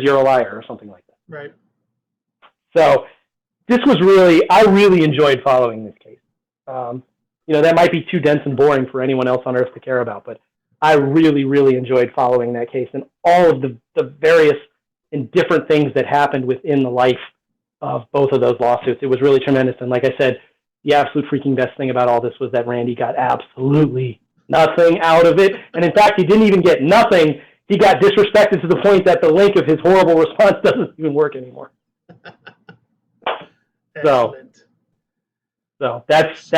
you're a liar or something like that. Right. So this was I really enjoyed following this case. That might be too dense and boring for anyone else on earth to care about, but I really, really enjoyed following that case and all of the various and different things that happened within the life of both of those lawsuits. It was really tremendous. And like I said, the absolute freaking best thing about all this was that Randy got absolutely nothing out of it. And in fact, he didn't even get nothing. He got disrespected to the point that the link of his horrible response doesn't even work anymore. So that's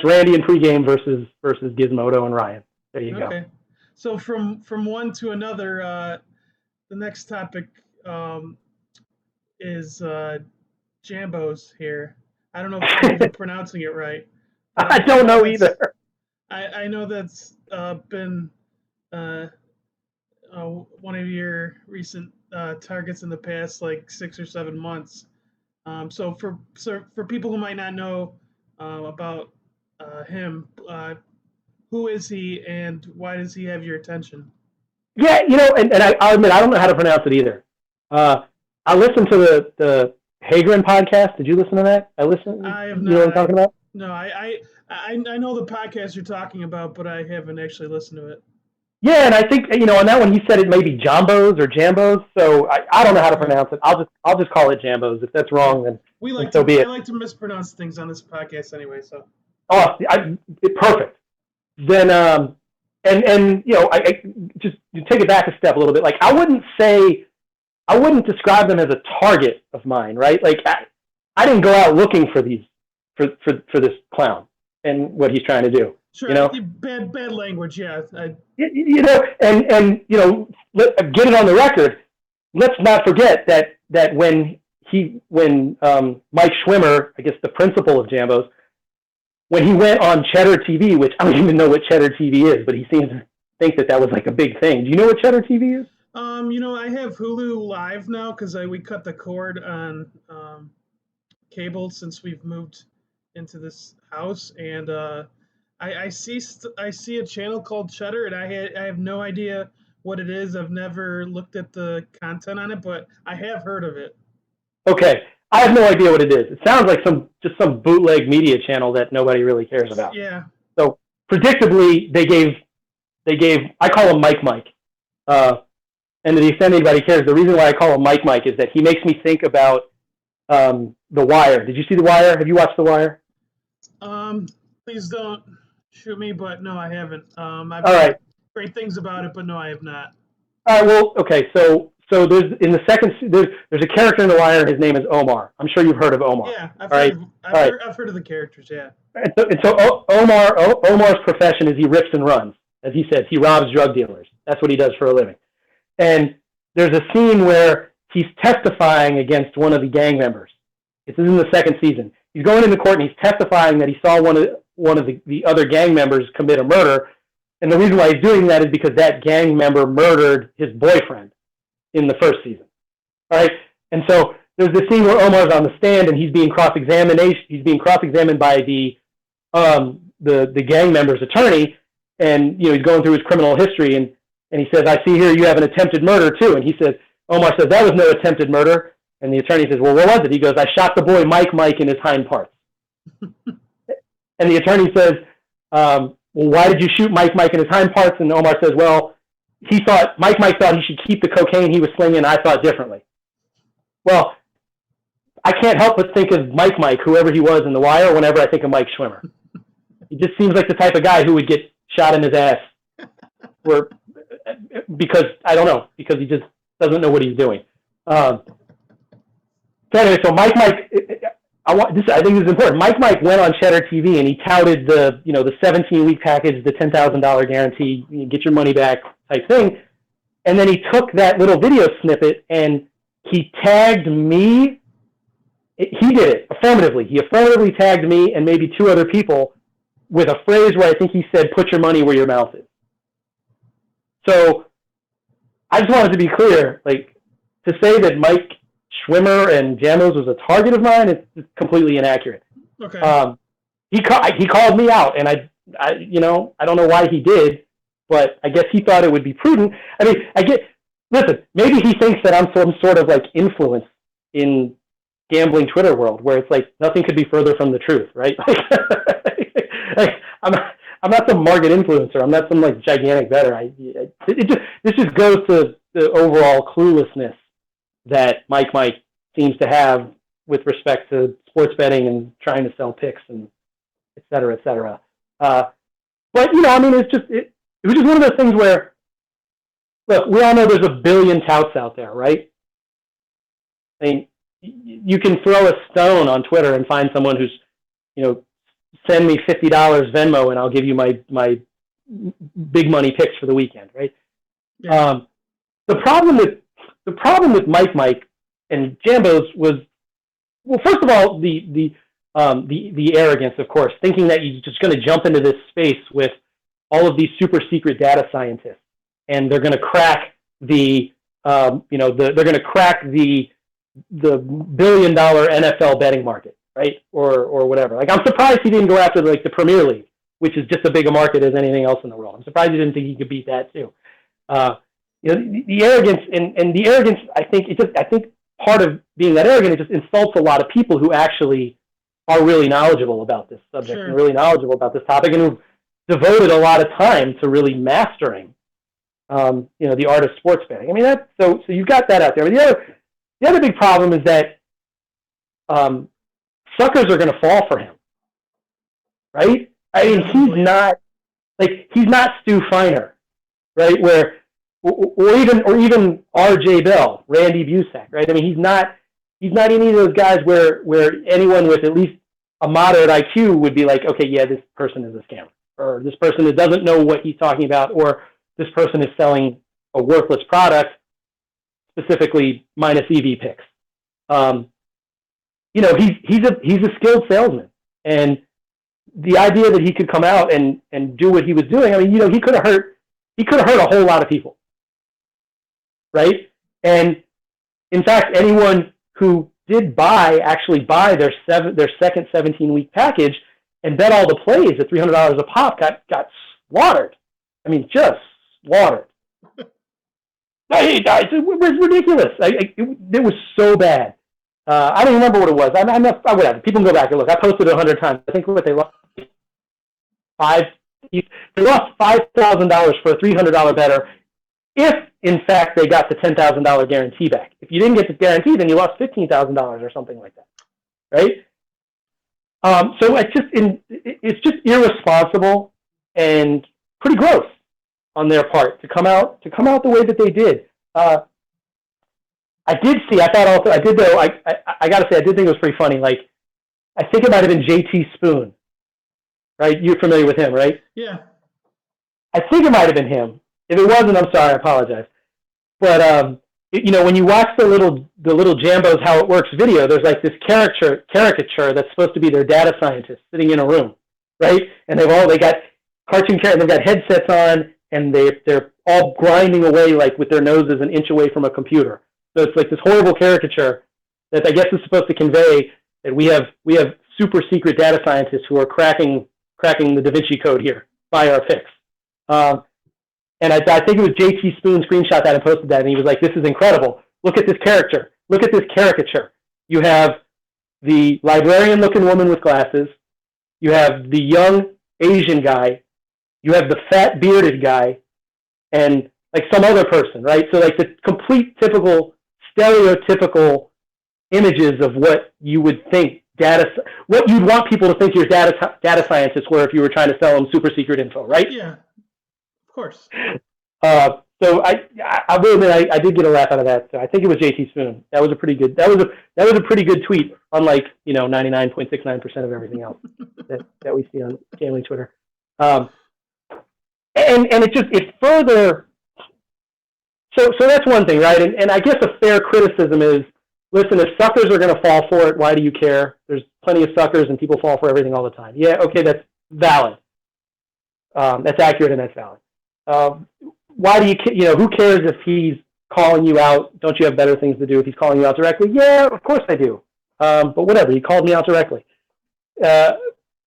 Randy in pregame versus Gizmodo and Ryan. There you go. So from one to another, the next topic is Jambos here. I don't know if I'm pronouncing it right. I don't know either. I know that's been one of your recent targets in the past, like 6 or 7 months. So for people who might not know about him, who is he and why does he have your attention? Yeah, and I'll admit I don't know how to pronounce it either. I listened to the Hagren podcast. Did you listen to that? I have not. You know what I'm talking about? No, I know the podcast you're talking about, but I haven't actually listened to it. Yeah, and I think on that one he said it may be Jambos or Jambos. So I don't know how to pronounce it. I'll just call it Jambos. If that's wrong, then I like to mispronounce things on this podcast anyway. So perfect. Then and I just take it back a step a little bit. Like I wouldn't describe them as a target of mine, right? Like I didn't go out looking for this clown and what he's trying to do. Sure, bad language, yeah. And get it on the record. Let's not forget that when Mike Schwimmer, I guess the principal of Jambos, when he went on Cheddar TV, which I don't even know what Cheddar TV is, but he seems to think that was like a big thing. Do you know what Cheddar TV is? I have Hulu Live now because we cut the cord on cable since we've moved into this house, and I see a channel called Cheddar, and I have no idea what it is. I've never looked at the content on it, but I have heard of it. Okay, I have no idea what it is. It sounds like some bootleg media channel that nobody really cares about. Yeah. So predictably, they gave I call him Mike. And to the extent anybody cares, the reason why I call him Mike is that he makes me think about The Wire. Did you see The Wire? Have you watched The Wire? Please don't shoot me, but no, I haven't. I've heard great things about it, but no, I have not. All right. Well, okay. So there's in the second there's a character in The Wire. His name is Omar. I'm sure you've heard of Omar. Yeah, I've heard of the characters. Yeah. And so Omar's profession is he rips and runs. As he says, he robs drug dealers. That's what he does for a living. And there's a scene where he's testifying against one of the gang members. This is in the second season. He's going into court and he's testifying that he saw one of the other gang members commit a murder. And the reason why he's doing that is because that gang member murdered his boyfriend in the first season. All right? And so there's this scene where Omar's on the stand and he's being cross-examined. He's being cross-examined by the gang member's attorney, and he's going through his criminal history, and he says, "I see here you have an attempted murder too." And Omar says, "That was no attempted murder." And the attorney says, "Well, what was it?" He goes, "I shot the boy Mike in his hind parts." And the attorney says, "Well, why did you shoot Mike in his hind parts?" And Omar says, "Well, Mike thought he should keep the cocaine he was slinging. I thought differently." Well, I can't help but think of Mike, whoever he was in The Wire, whenever I think of Mike Schwimmer. He just seems like the type of guy who would get shot in his ass, because he just doesn't know what he's doing. So anyway, so Mike, I think this is important. Mike went on Cheddar TV and he touted the 17-week package, the $10,000 guarantee, you get your money back type thing, and then he took that little video snippet and he tagged me. He did it affirmatively. He affirmatively tagged me and maybe 2 other people with a phrase where I think he said, "Put your money where your mouth is." So I just wanted to be clear, like, to say that Mike Schwimmer and Jambos was a target of mine is completely inaccurate. Okay. He called me out, and I don't know why he did, but I guess he thought it would be prudent. I mean, listen, maybe he thinks that I'm some sort of like influence in gambling Twitter world where it's like nothing could be further from the truth, right? Like I'm not some market influencer. I'm not some like gigantic bettor. This just goes to the overall cluelessness that Mike seems to have with respect to sports betting and trying to sell picks and et cetera, et cetera. But you know, I mean, it was just one of those things where, look, we all know there's a billion touts out there, right? I mean, you can throw a stone on Twitter and find someone who's, you know, send me $50 Venmo and I'll give you my big money picks for the weekend, right? Yeah. The problem with Mike and Jambos was, well, first of all, the arrogance, of course, thinking that you're just going to jump into this space with all of these super secret data scientists and they're going to crack the they're going to crack the $1 billion NFL betting market, right? Or whatever. Like, I'm surprised he didn't go after like the Premier League, which is just as big a market as anything else in the world. I'm surprised he didn't think he could beat that too. You know, the arrogance and the arrogance. I think part of being that arrogant, it just insults a lot of people who actually are really knowledgeable about this subject and really knowledgeable about this topic and who've devoted a lot of time to really mastering, the art of sports betting. I mean, so you've got that out there. But the other big problem is that suckers are going to fall for him, right? I mean, he's not Stu Feiner, right? Or even R.J. Bell, Randy Busack, right? I mean, he's not any of those guys where anyone with at least a moderate IQ would be like, okay, yeah, this person is a scammer, or this person that doesn't know what he's talking about, or this person is selling a worthless product, specifically minus EV picks. He's a skilled salesman, and the idea that he could come out and do what he was doing, I mean, he could have hurt a whole lot of people, right? And in fact, anyone who did actually buy their second 17-week package and bet all the plays at $300 a pop got slaughtered. I mean, just slaughtered. It was ridiculous. It was so bad. I don't remember what it was. Whatever. People can go back and look. I posted it 100 times. I think what they lost they lost $5,000 for a $300 bettor if, in fact, they got the $10,000 guarantee back. If you didn't get the guarantee, then you lost $15,000 or something like that, right? So it's just irresponsible and pretty gross on their part to come out the way that they did. I gotta say, I did think it was pretty funny. Like, I think it might have been JT Spoon, right? You're familiar with him, right? Yeah. I think it might have been him. If it wasn't, I'm sorry, I apologize. But when you watch the little Jambos How It Works video, there's like this caricature that's supposed to be their data scientist sitting in a room, right? And they got cartoon characters, they've got headsets on, and they're all grinding away like with their noses an inch away from a computer. So it's like this horrible caricature that I guess is supposed to convey that we have super secret data scientists who are cracking the Da Vinci Code here by our picks. And I think it was JT Spoon screenshot that and posted that, and he was like, "This is incredible. Look at this character. Look at this caricature. You have the librarian-looking woman with glasses. You have the young Asian guy. You have the fat bearded guy, and like some other person, right? So like the complete stereotypical images of what you would think what you'd want people to think your data scientists were if you were trying to sell them super secret info, right? Yeah. Of course. So I will admit I did get a laugh out of that. So I think it was JT Spoon. That was a pretty good. That was a pretty good tweet. Unlike 99.69% of everything else that we see on gambling Twitter. And it further. So that's one thing, right? And I guess a fair criticism is, listen, if suckers are going to fall for it, why do you care? There's plenty of suckers and people fall for everything all the time. Yeah, okay, that's valid. That's accurate and that's valid. Why do who cares if he's calling you out? Don't you have better things to do if he's calling you out directly? Yeah, of course I do. But whatever, he called me out directly. But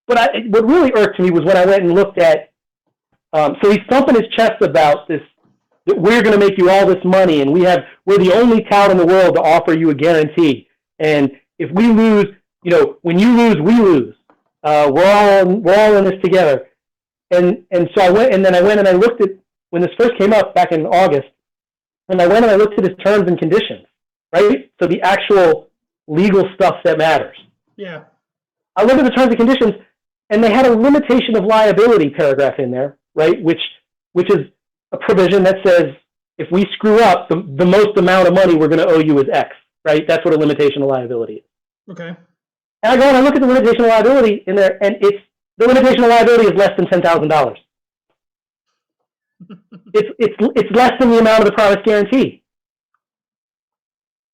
what really irked me was when I went and looked at, so he's thumping his chest about this that we're going to make you all this money, and we're the only tout in the world to offer you a guarantee. And if we lose, when you lose, we lose. We're all in this together. And so I went and I looked at, when this first came up back in August, and I went and I looked at his terms and conditions, right? So the actual legal stuff that matters. Yeah. I looked at the terms and conditions, and they had a limitation of liability paragraph in there, right? Which is a provision that says if we screw up, the most amount of money we're going to owe you is X, right? That's what a limitation of liability is. Okay. And I go and I look at the limitation of liability in there, and the limitation of liability is less than $10,000. It's less than the amount of the promise guarantee.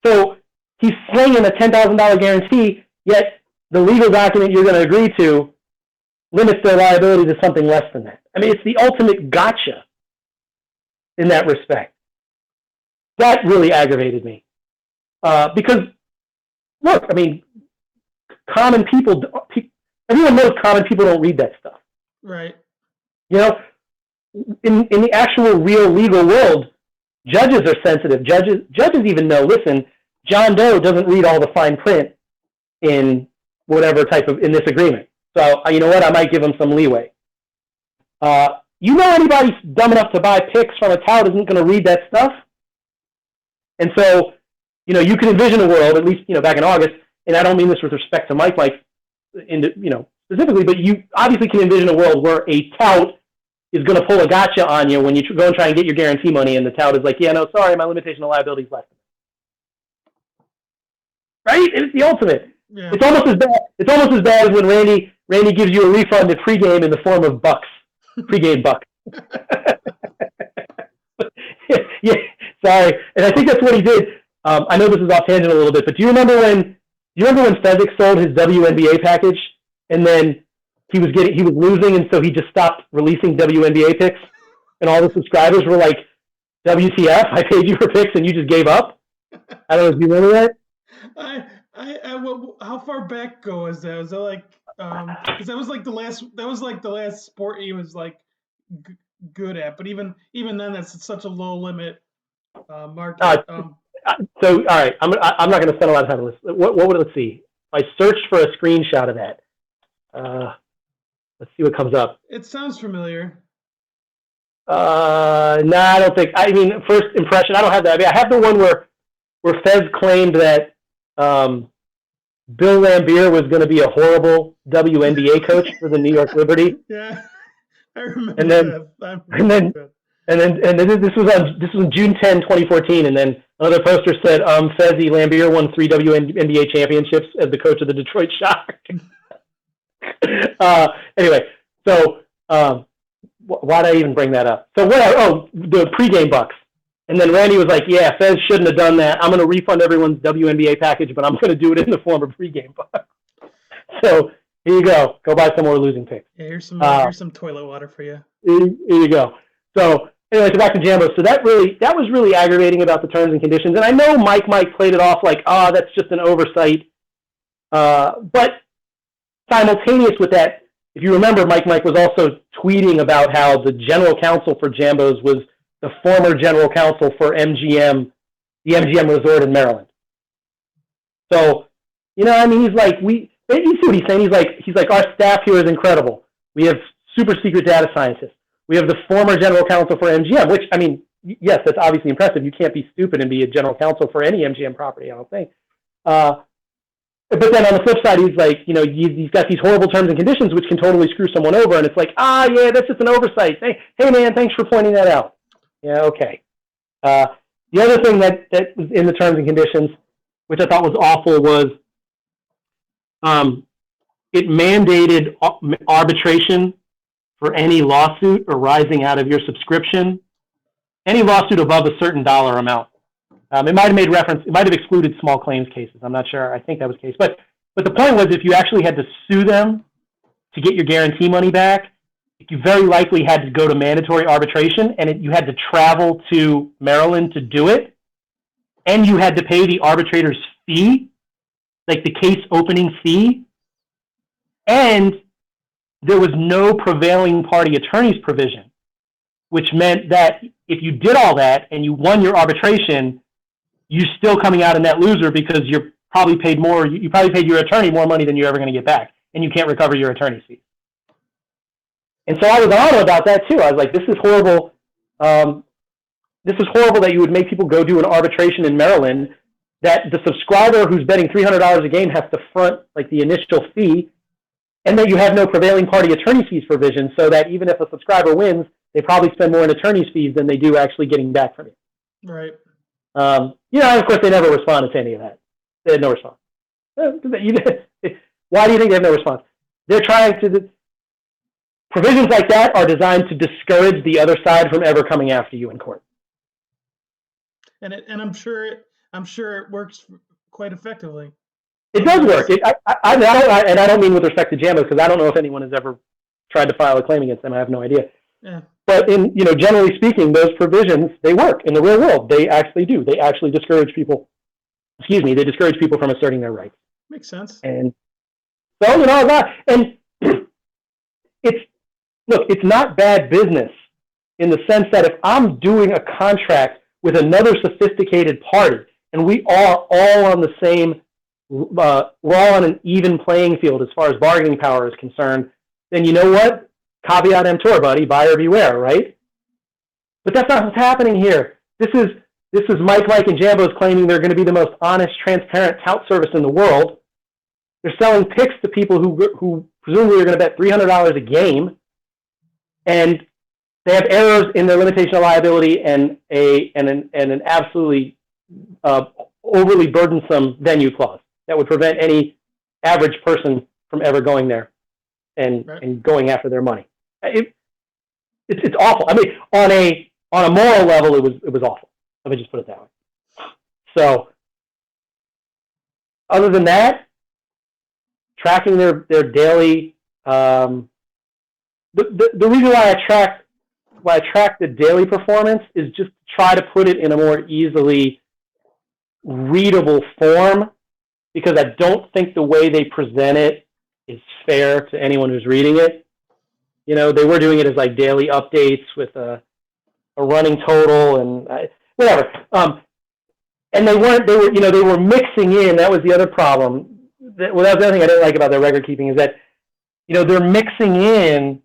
So he's slinging a $10,000 guarantee, yet the legal document you're going to agree to limits their liability to something less than that. I mean, it's the ultimate gotcha in that respect. That really aggravated me. Because, look, I mean, common people, everyone knows common people don't read that stuff. Right. In the actual real legal world, judges are sensitive. Judges even know, listen, John Doe doesn't read all the fine print in whatever type of, in this agreement. So, you know what, I might give him some leeway. Anybody dumb enough to buy picks from a tout isn't going to read that stuff. And so, you can envision a world, at least, back in August, and I don't mean this with respect to Mike, specifically, but you obviously can envision a world where a tout is going to pull a gotcha on you when you go and try and get your guarantee money, and the tout is like, yeah, no, sorry, my limitation of liability is less. Right? It's the ultimate. Yeah. It's almost as bad as when Randy gives you a refund at pregame in the form of bucks, pregame bucks. Yeah, sorry, and I think that's what he did. I know this is off tangent a little bit, but do you remember when Fezzik sold his WNBA package, and then he was losing, and so he just stopped releasing WNBA picks, and all the subscribers were like, "WTF? I paid you for picks, and you just gave up." I don't know if you remember that. How far back ago was that? Was that like, because that was like the last sport he was like good at. But even then, that's such a low limit market. So all right, I'm not going to spend a lot of time on this. Let's see. I searched for a screenshot of that. Let's see what comes up. It sounds familiar. No, I don't think. I mean, first impression, I don't have that. I mean, I have the one where Fez claimed that Bill Laimbeer was going to be a horrible WNBA coach for the New York Liberty. Yeah, I remember that. And then this was on June 10, 2014, and then another poster said, Fezzy Laimbeer won 3 WNBA championships as the coach of the Detroit Shock. Anyway, so why did I even bring that up? So the pregame bucks. And then Randy was like, yeah, Fez shouldn't have done that. I'm going to refund everyone's WNBA package, but I'm going to do it in the form of pregame bucks. So here you go. Go buy some more losing picks. Yeah, here's some toilet water for you. Here you go. So anyway, so back to Jambos. So that was really aggravating about the terms and conditions. And I know Mike played it off like, that's just an oversight. But simultaneous with that, if you remember, Mike was also tweeting about how the general counsel for Jambos was the former general counsel for MGM, the MGM Resort in Maryland. So, he's like, you see what he's saying? He's like, our staff here is incredible. We have super secret data scientists. We have the former general counsel for MGM, which, I mean, yes, that's obviously impressive. You can't be stupid and be a general counsel for any MGM property, I don't think. But then on the flip side, he's like, he's got these horrible terms and conditions which can totally screw someone over. And it's like, yeah, that's just an oversight. Hey, man, thanks for pointing that out. Yeah, okay. The other thing that was in the terms and conditions, which I thought was awful, was it mandated arbitration for any lawsuit arising out of your subscription, any lawsuit above a certain dollar amount. It might have excluded small claims cases. I'm not sure. I think that was the case. But the point was, if you actually had to sue them to get your guarantee money back, you very likely had to go to mandatory arbitration, and you had to travel to Maryland to do it, and you had to pay the arbitrator's fee, like the case opening fee, and there was no prevailing party attorney's provision, which meant that if you did all that and you won your arbitration, you're still coming out a net loser because you're probably paid more. You probably paid your attorney more money than you're ever going to get back, and you can't recover your attorney's fees. And so I was on him about that too. I was like, this is horrible. This is horrible that you would make people go do an arbitration in Maryland, that the subscriber who's betting $300 a game has to front like the initial fee, and that you have no prevailing party attorney fees provision, so that even if a subscriber wins, they probably spend more in attorney's fees than they do actually getting back from you. Right. Of course, they never responded to any of that. They had no response. Why do you think they have no response? They're trying to... Provisions like that are designed to discourage the other side from ever coming after you in court. And I'm sure it works quite effectively. It does work. I don't mean with respect to Jambos, because I don't know if anyone has ever tried to file a claim against them. I have no idea. Yeah. But generally speaking, those provisions, they work in the real world. They actually do. They actually discourage people. They discourage people from asserting their rights. Makes sense. And so it's not bad business in the sense that if I'm doing a contract with another sophisticated party and we are all on the same, we're all on an even playing field as far as bargaining power is concerned, then you know what? Caveat emptor, buddy, buyer beware, right? But that's not what's happening here. This is Mike, and Jambos claiming they're going to be the most honest, transparent tout service in the world. They're selling picks to people who presumably are going to bet $300 a game, and they have errors in their limitation of liability and an absolutely overly burdensome venue clause that would prevent any average person from ever going there and going after their money. It's awful. I mean, on a moral level, it was awful. Let me just put it that way. So, other than that, tracking their daily. The reason why I track the daily performance is just to try to put it in a more easily readable form, because I don't think the way they present it is fair to anyone who's reading it. They were doing it as like daily updates with a running total and whatever. And they were mixing in. That was the other problem. That was the other thing I didn't like about their record keeping, is that, they're mixing in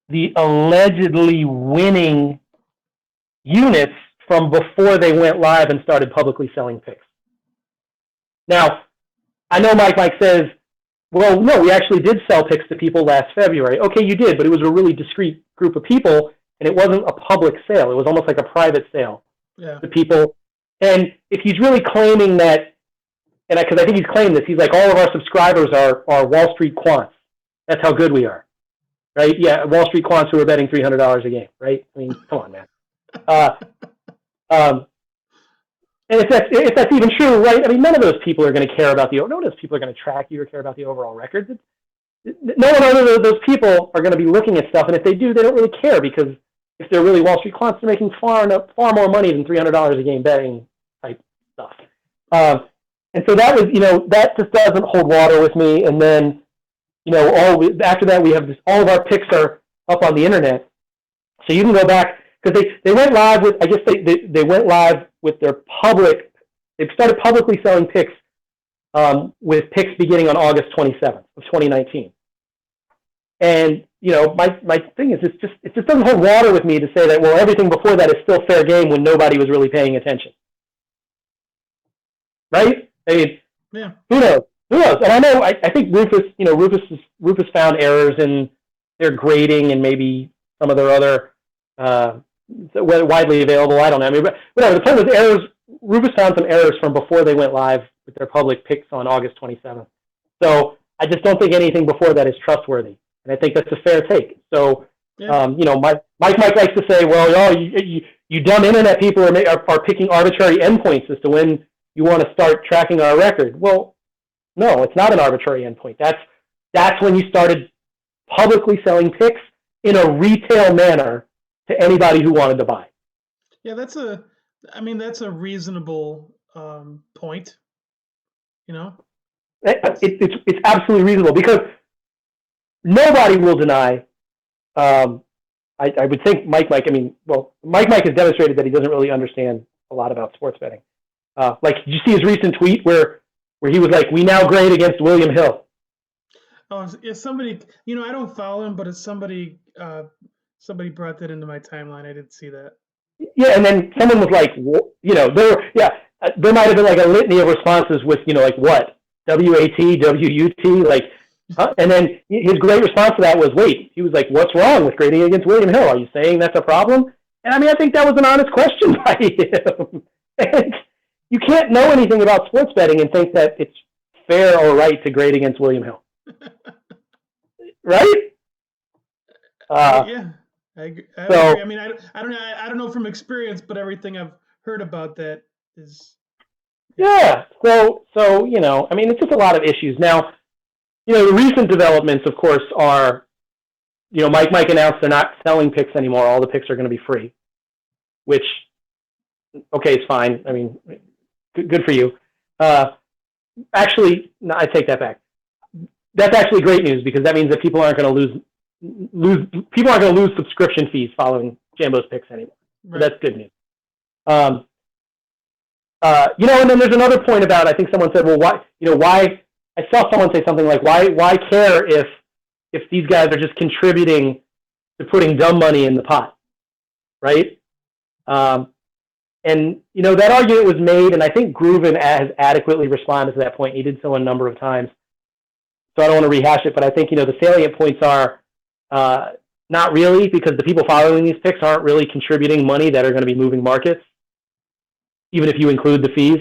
the allegedly winning units from before they went live and started publicly selling picks. Now, I know Mike says, well, no, we actually did sell picks to people last February. Okay, you did, but it was a really discreet group of people, and it wasn't a public sale. It was almost like a private sale to people. And if he's really claiming that, and because I think he's claimed this, he's like, all of our subscribers are Wall Street quants. That's how good we are, right? Yeah, Wall Street quants who are betting $300 a game, right? I mean, come on, man. And if that's even true, right? I mean, none of those people are going to care about none of those people are going to track you or care about the overall records. No one other than those people are going to be looking at stuff, and if they do, they don't really care, because if they're really Wall Street quants, they're making far more money than $300 a game betting type stuff. And so that was, that just doesn't hold water with me. And then, after that, we have all of our picks are up on the internet, so you can go back, because they went live with, I guess they went live with their public. They've started publicly selling picks with picks beginning on August 27th of 2019. And my thing is, it just doesn't hold water with me to say that, well, everything before that is still fair game when nobody was really paying attention, right? I mean, yeah. Who knows? And I think Rufus found errors in their grading and maybe some of their other widely available. I don't know. I mean, but whatever. The point was, errors. Rufus found some errors from before they went live with their public picks on August 27th. So I just don't think anything before that is trustworthy, and I think that's a fair take. So, yeah. Mike likes to say, well, you dumb internet people are picking arbitrary endpoints as to when you want to start tracking our record. Well, no, it's not an arbitrary endpoint. That's when you started publicly selling picks in a retail manner to anybody who wanted to buy. Yeah, that's a reasonable point. It's absolutely reasonable, because nobody will deny I would think Mike, Mike has demonstrated that he doesn't really understand a lot about sports betting. Did you see his recent tweet where he was like, "We now grade against William Hill"? Oh, if somebody, I don't follow him, but if somebody brought that into my timeline, I didn't see that. Yeah, and then someone was like, there might have been like a litany of responses with, like what? WAT, WUT, like, huh? And then his great response to that was, wait, he was like, what's wrong with grading against William Hill? Are you saying that's a problem? And I think that was an honest question by him. And you can't know anything about sports betting and think that it's fair or right to grade against William Hill. Right? Yeah. I agree. I don't know from experience, but everything I've heard about that is. Yeah. So it's just a lot of issues. Now, the recent developments, of course, are, Mike announced they're not selling picks anymore. All the picks are going to be free, which, okay, is fine. Good for you. Actually, no, I take that back. That's actually great news because that means that people aren't going to lose subscription fees following Jambos picks anymore. Right. So that's good news. And then there's another point about, I think someone said, well, why, I saw someone say something like, why care if these guys are just contributing to putting dumb money in the pot, right? That argument was made, and I think Groovin has adequately responded to that point. He did so a number of times. So I don't want to rehash it, but I think, the salient points are not really, because the people following these picks aren't really contributing money that are going to be moving markets, even if you include the fees.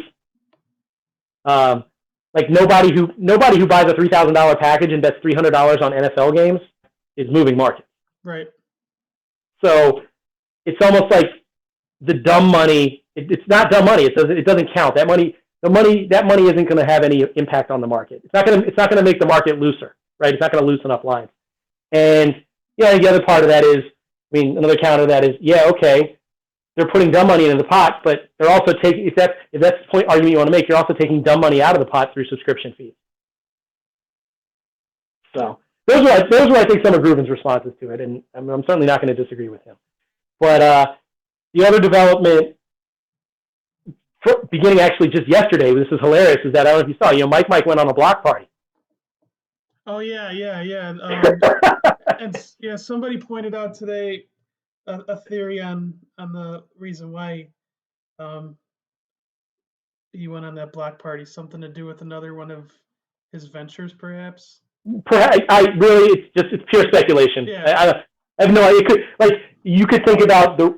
Nobody who buys a $3,000 package and bets $300 on NFL games is moving markets. Right. So it's almost like the dumb money. It's not dumb money. It doesn't count. That money isn't going to have any impact on the market. It's not going to make the market looser, right? It's not going to loosen up lines. And the other part of that is, another counter to that is, okay, they're putting dumb money into the pot, but they're also taking, if that's the point argument you want to make, you're also taking dumb money out of the pot through subscription fees. So those were I think some of Groovin's responses to it, and I'm certainly not going to disagree with him. But the other development, beginning actually just yesterday, this is hilarious, is that I don't know if you saw, Mike went on a block party. Oh yeah. And yeah, somebody pointed out today a theory on the reason why he went on that block party. Something to do with another one of his ventures, perhaps. Perhaps it's pure speculation. Yeah. I have no idea. You could think about the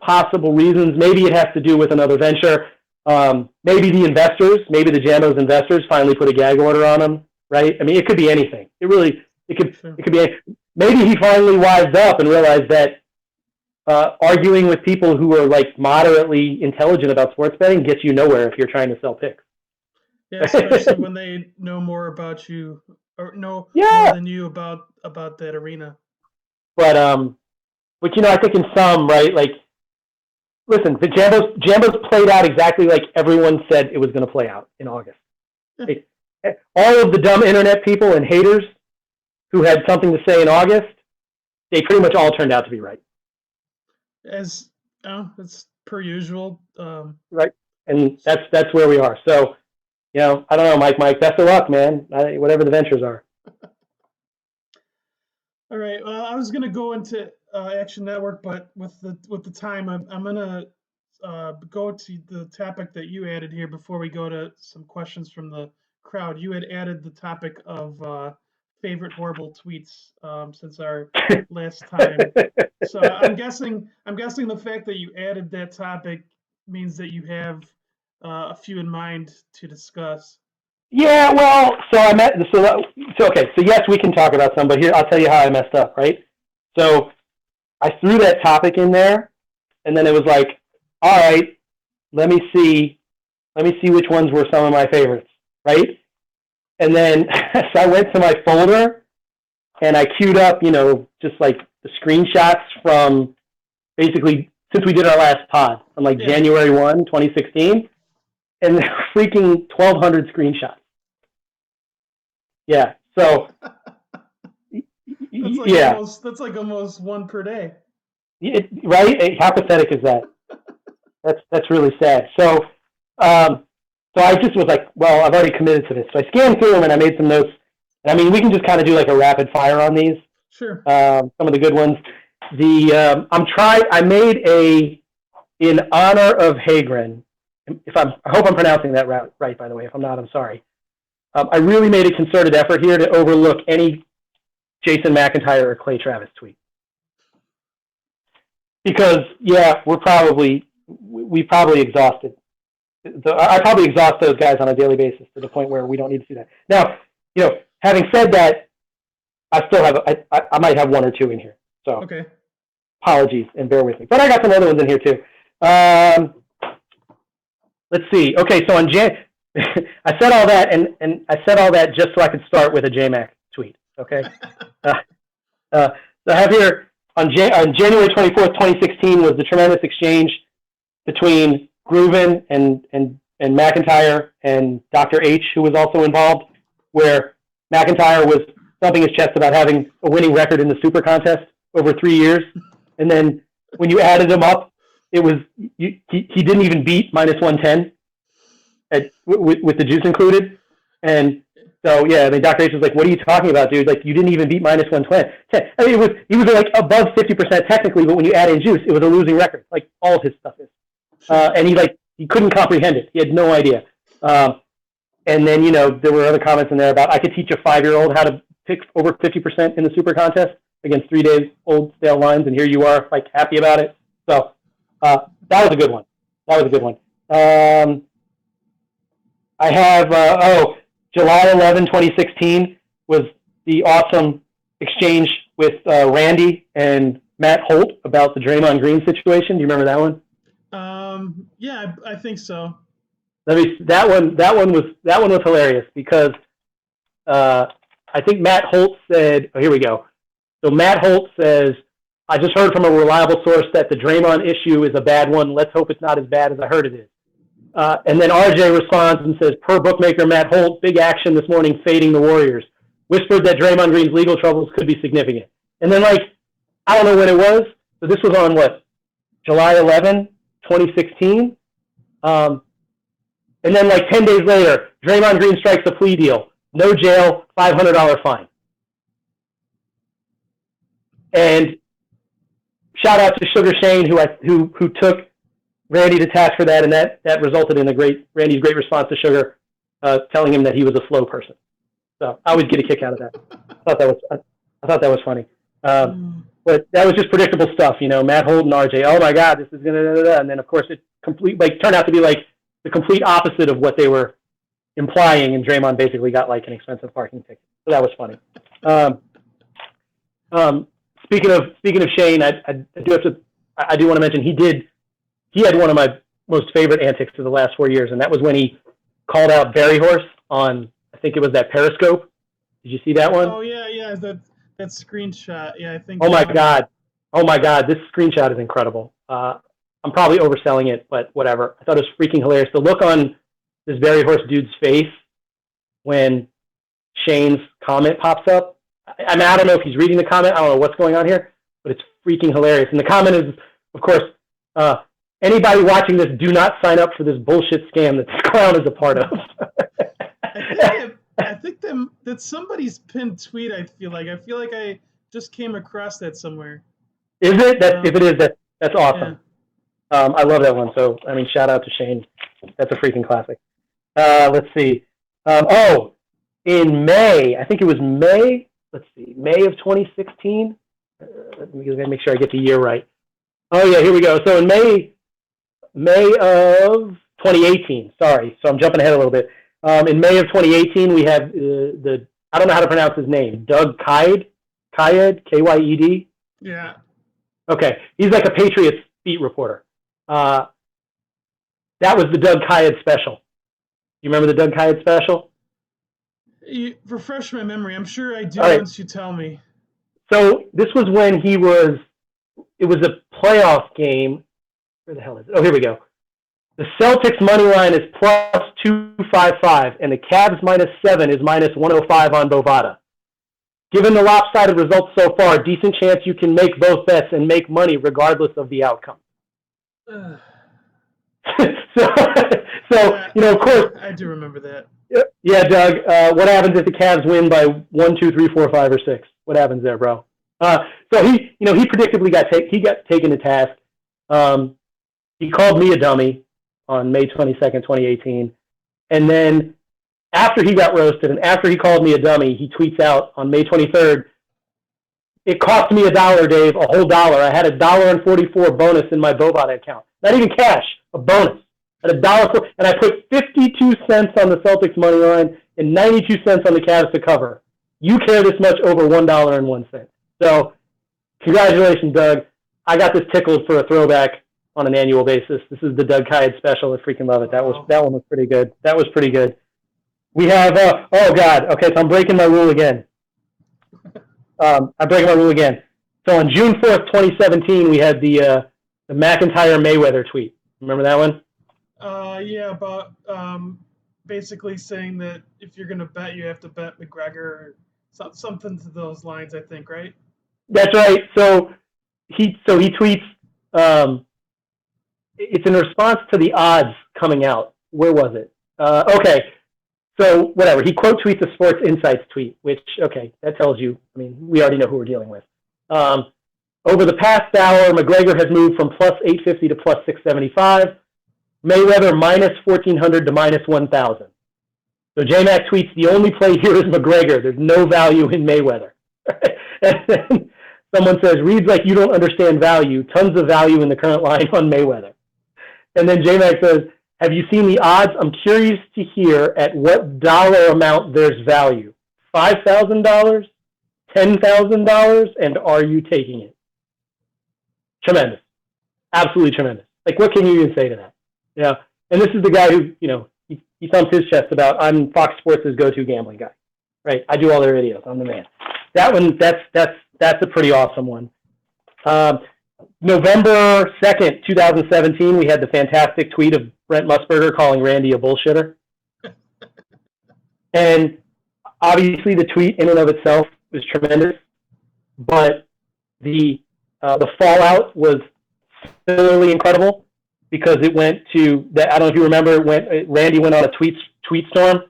possible reasons. Maybe it has to do with another venture. Maybe the Jambos investors finally put a gag order on him. Right? It could be anything. It could be. Maybe he finally wised up and realized that arguing with people who are moderately intelligent about sports betting gets you nowhere if you're trying to sell picks. Yeah, especially when they know more about you or know more than you about that arena. But I think in some, right, listen, the Jambos played out exactly like everyone said it was going to play out in August. All of the dumb internet people and haters who had something to say in August, they pretty much all turned out to be right. It's per usual. Right, and that's where we are. So, I don't know, Mike, best of luck, man. Whatever the ventures are. All right. Well, I was going to go into Action Network, but with the time, I'm going to go to the topic that you added here before we go to some questions from the crowd. You had added the topic of favorite horrible tweets since our last time. So I'm guessing the fact that you added that topic means that you have a few in mind to discuss. Yeah, well, so yes, we can talk about some, but here I'll tell you how I messed up, right? So I threw that topic in there, and then it was like, all right, let me see which ones were some of my favorites, right? And then so I went to my folder, and I queued up, just the screenshots from basically since we did our last pod from January 1, 2016, and freaking 1,200 screenshots. Yeah. So that's almost one per day. Right? How pathetic is that? That's really sad. So, so I just was like, well, I've already committed to this. So I scanned through them and I made some notes. And I mean, we can just kind of do like a rapid fire on these. Sure. Some of the good ones. I made in honor of Hagren. I hope I'm pronouncing that right, by the way. If I'm not, I'm sorry. I really made a concerted effort here to overlook any Jason McIntyre or Clay Travis tweet. Because, yeah, we probably exhausted. I probably exhaust those guys on a daily basis to the point where we don't need to see that. Now, having said that, I still have, I might have one or two in here. So, okay. Apologies and bear with me. But I got some other ones in here too. Let's see. Okay, so on I said all that, and I said all that just so I could start with a JMac tweet. Okay. So I have here on January 24th, 2016 was the tremendous exchange between Groovin and McIntyre and Dr. H, who was also involved, where McIntyre was thumping his chest about having a winning record in the Super Contest over 3 years, and then when you added them up, it was he didn't even beat -110 with the juice included, and so yeah, I mean Dr. H was like, "What are you talking about, dude? Like you didn't even beat -120." I mean, he was like above 50% technically, but when you add in juice, it was a losing record. Like all of his stuff is, and he couldn't comprehend it. He had no idea. And then there were other comments in there about I could teach a 5-year-old how to pick over 50% in the Super Contest against 3 days old stale lines, and here you are like happy about it. So that was a good one. I have July 11, 2016 was the awesome exchange with Randy and Matt Holt about the Draymond Green situation. Do you remember that one? Yeah, I think so. That one was hilarious because I think Matt Holt said, here we go. So Matt Holt says, I just heard from a reliable source that the Draymond issue is a bad one. Let's hope it's not as bad as I heard it is. And then RJ responds and says, per bookmaker Matt Holt, big action this morning fading the Warriors. Whispered that Draymond Green's legal troubles could be significant. And then, I don't know when it was. So this was on, July 11, 2016? And then, 10 days later, Draymond Green strikes a plea deal. No jail, $500 fine. And shout out to Sugar Shane, who took Randy to task for that, and that resulted in Randy's great response to Sugar, telling him that he was a slow person. So I always get a kick out of that. I thought that was funny. But that was just predictable stuff, Matt Holt and RJ. Oh my God, this is gonna, and then of course it turned out to be the complete opposite of what they were implying, and Draymond basically got an expensive parking ticket. So that was funny. Speaking of Shane, I do want to mention he had one of my most favorite antics of the last 4 years, and that was when he called out Barry Horse on, I think it was that Periscope. Did you see that one? Oh yeah, that screenshot. Yeah, I think. Oh my God, this screenshot is incredible. I'm probably overselling it, but whatever. I thought it was freaking hilarious. The look on this Barry Horse dude's face when Shane's comment pops up. I don't know if he's reading the comment. I don't know what's going on here, but it's freaking hilarious. And the comment is, of course, anybody watching this, do not sign up for this bullshit scam that this clown is a part of. I think that's somebody's pinned tweet. I feel like I just came across that somewhere. Is it? If it is, that's awesome. Yeah. I love that one. So, shout out to Shane. That's a freaking classic. Let's see. In May, I think it was May. Let's see, May of 2016. Let me make sure I get the year right. Oh yeah, here we go. So in May of 2018. Sorry, so I'm jumping ahead a little bit. In May of 2018, we have I don't know how to pronounce his name. Doug Kyed, Kyed. Yeah. Okay, he's like a Patriots beat reporter. That was the Doug Kyed special. You remember the Doug Kyed special? You refresh my memory. I'm sure I do once you tell me. So this was when it was a playoff game. Where the hell is it? Oh, here we go. The Celtics money line is plus 255, and the Cavs -7 is -105 on Bovada. Given the lopsided results so far, decent chance you can make both bets and make money regardless of the outcome. so, of course. I do remember that. Yeah, Doug. What happens if the Cavs win by 1, 2, 3, 4, 5, or 6? What happens there, bro? So he predictably got taken to task. He called me a dummy on May 22nd, 2018, and then after he got roasted and after he called me a dummy, he tweets out on May 23rd, "It cost me $1, Dave, a whole dollar. I had $1.44 bonus in my Bovada account. Not even cash, a bonus. I had $1, and I put 52 cents on the Celtics money line and 92 cents on the Cavs to cover. You care this much over $1.01. So, congratulations, Doug. I got this tickled for a throwback on an annual basis. This is the Doug Kyed special. I freaking love it. That one was pretty good. That was pretty good. We have, oh God, okay, so I'm breaking my rule again. So on June 4th, 2017, we had the McIntyre-Mayweather tweet. Remember that one? Yeah, about basically saying that if you're going to bet, you have to bet McGregor or something to those lines, I think, right? That's right. So he tweets, it's in response to the odds coming out. Where was it? Okay. So whatever, he quote tweets a Sports Insights tweet, which, okay, that tells you, I mean, we already know who we're dealing with. Over the past hour, McGregor has moved from plus 850 to plus 675. Mayweather minus 1,400 to minus 1,000. So J-Mac tweets, the only play here is McGregor. There's no value in Mayweather. And then someone says, reads like you don't understand value. Tons of value in the current line on Mayweather. And then J-Mac says, have you seen the odds? I'm curious to hear at what dollar amount there's value. $5,000? $10,000? And are you taking it? Tremendous. Absolutely tremendous. Like, what can you even say to that? Yeah. And this is the guy who, he thumps his chest about, I'm Fox Sports' go-to gambling guy. Right? I do all their videos. I'm the man. That one, that's a pretty awesome one. November 2nd, 2017, we had the fantastic tweet of Brent Musburger calling Randy a bullshitter. And obviously the tweet in and of itself was tremendous, but the fallout was similarly incredible because it went to, I don't know if you remember, Randy went on a tweet storm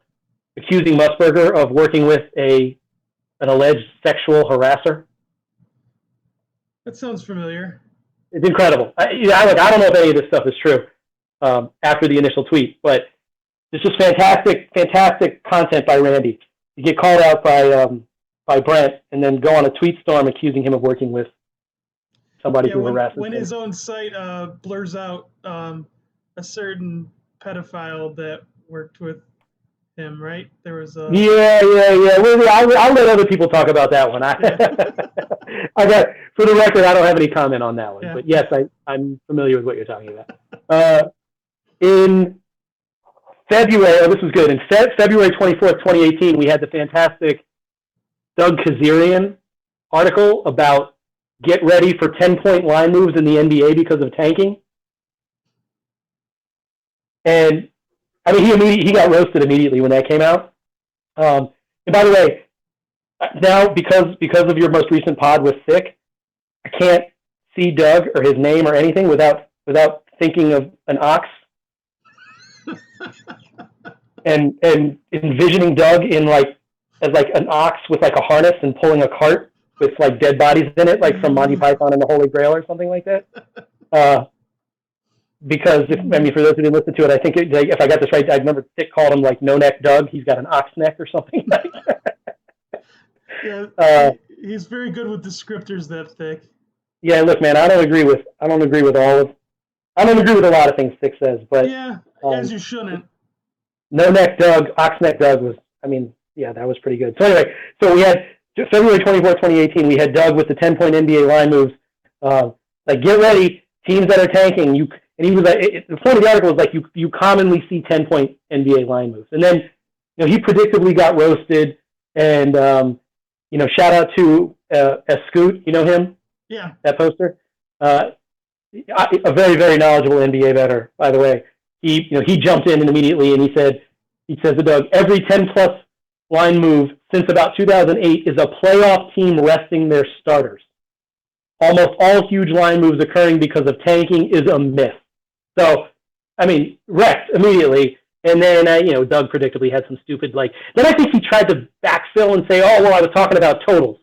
accusing Musburger of working with an alleged sexual harasser. That sounds familiar. It's incredible. I don't know if any of this stuff is true after the initial tweet, but it's just fantastic content by Randy. You get called out by Brent and then go on a tweet storm accusing him of working with somebody who harasses when him. his own site blurs out a certain pedophile that worked with him, right? There was a... Yeah. I'll let other people talk about that one. I got, for the record, I don't have any comment on that one. Yeah. But yes, I'm familiar with what you're talking about. In February, this was good. In February 24th, 2018, we had the fantastic Doug Kazarian article about get ready for 10-point line moves in the NBA because of tanking. And I mean, he got roasted immediately when that came out. And by the way, now because of your most recent pod with Thick, I can't see Doug or his name or anything without thinking of an ox and envisioning Doug as an ox with like a harness and pulling a cart with like dead bodies in it, like from Monty Python and the Holy Grail or something like that. Because for those who didn't listen to it, I think if I got this right, I remember Thick called him like No Neck Doug. He's got an ox neck or something like that. Yeah, he's very good with descriptors. That Thick. Yeah, look, man, I don't agree with a lot of things Thick says, but yeah, as you shouldn't. No Neck Doug, Ox Neck Doug was, that was pretty good. So anyway, we had February 24th, 2018, we had Doug with the 10-point NBA line moves. Get ready, teams that are tanking. And he was like, the point of the article was like, you commonly see 10-point NBA line moves. And then, he predictably got roasted. And, shout out to Scoot, you know him? Yeah. That poster? A very, very knowledgeable NBA bettor, by the way. He jumped in and immediately and he says to Doug, every 10-plus line move since about 2008 is a playoff team resting their starters. Almost all huge line moves occurring because of tanking is a myth. So, I mean, wrecked immediately. And then, Doug predictably had some stupid, then I think he tried to backfill and say, oh, well, I was talking about totals.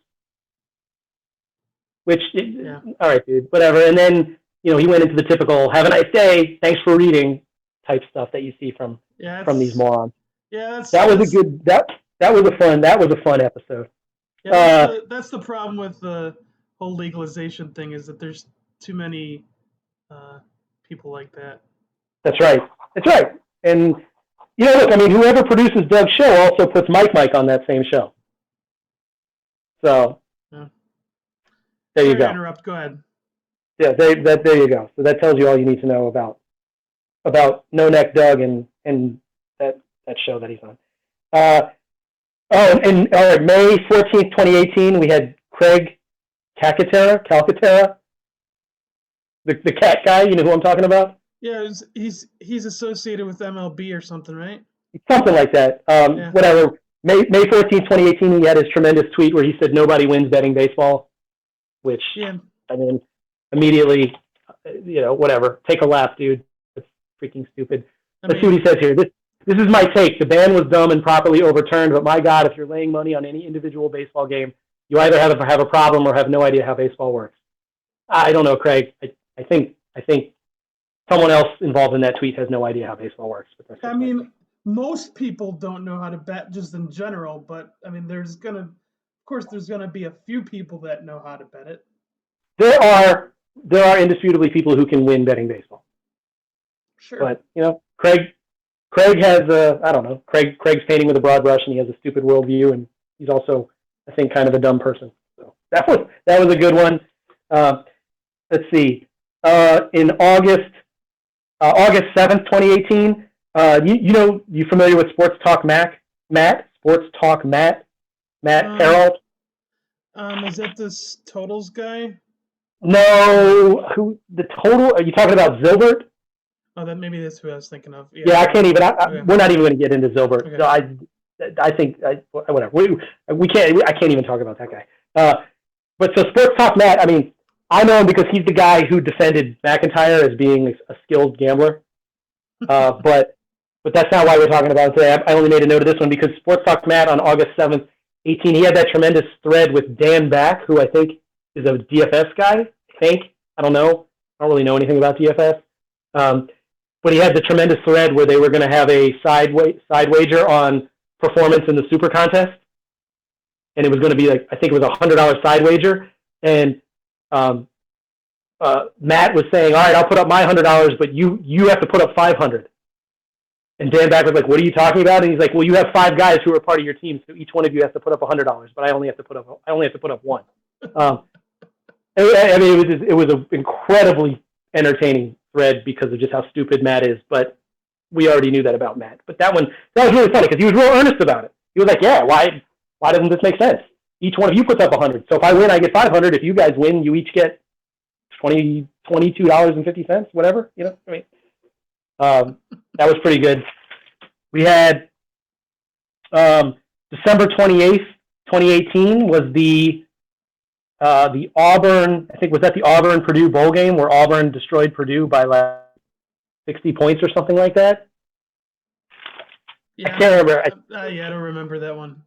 Which, all right, dude, whatever. And then, he went into the typical, have a nice day, thanks for reading type stuff that you see from these morons. Yeah, that was a fun episode. Yeah, that's the problem with the whole legalization thing, is that there's too many people like that. That's right. And, look, I mean, whoever produces Doug's show also puts Mike on that same show. So, there you go. Interrupt. Go ahead. Yeah, there you go. So that tells you all you need to know about No Neck Doug and that show that he's on. All right, May 14th, 2018, we had Craig Calcaterra, the cat guy. You know who I'm talking about? Yeah, he's associated with MLB or something, right? Something like that. Whatever. May 14th, 2018, he had his tremendous tweet where he said nobody wins betting baseball, which, I mean, immediately, whatever. Take a laugh, dude. That's freaking stupid. Let's see what he says here. This is my take. The ban was dumb and properly overturned, but my God, if you're laying money on any individual baseball game, you either have a problem or have no idea how baseball works. I don't know, Craig. I think someone else involved in that tweet has no idea how baseball works. But I mean, most people don't know how to bet just in general, but I mean, there's gonna be a few people that know how to bet it. There are indisputably people who can win betting baseball. Sure. But Craig has I don't know. Craig's painting with a broad brush, and he has a stupid worldview, and he's also, I think, kind of a dumb person. So that was a good one. Let's see. In August 7th, 2018. You familiar with Sports Talk Matt? Sports Talk Matt Carroll. Is that this totals guy? No, who the total? Are you talking about Zilbert? Oh, maybe that's who I was thinking of. Yeah, I can't even. We're not even going to get into Zilbert. Okay. So I think whatever. We can't. I can't even talk about that guy. But so Sports Talk Matt. I mean, I know him because he's the guy who defended McIntyre as being a skilled gambler. But that's not why we're talking about it today. I only made a note of this one because Sports Talk Matt on August 7th, 18, he had that tremendous thread with Dan Back, who I think is a DFS guy. I don't know. I don't really know anything about DFS. But he had the tremendous thread where they were going to have a side wager on performance in the Super Contest. And it was going to be I think it was a $100 side wager. And Matt was saying, all right, I'll put up my $100, but you have to put up $500. And Dan Back was like, what are you talking about? And he's like, well, you have 5 guys who are part of your team, so each one of you has to put up $100, but I only have to put up one. I mean, it was an incredibly entertaining thread because of just how stupid Matt is, but we already knew that about Matt. But that was really funny because he was real earnest about it. He was like, yeah, why doesn't this make sense? Each one of you puts up 100. So if I win, I get 500. If you guys win, you each get $22.50, whatever. I mean, that was pretty good. We had December 28th, 2018 was the Auburn, I think, was that the Auburn-Purdue bowl game where Auburn destroyed Purdue by 60 points or something like that? Yeah, I can't remember. I don't remember that one.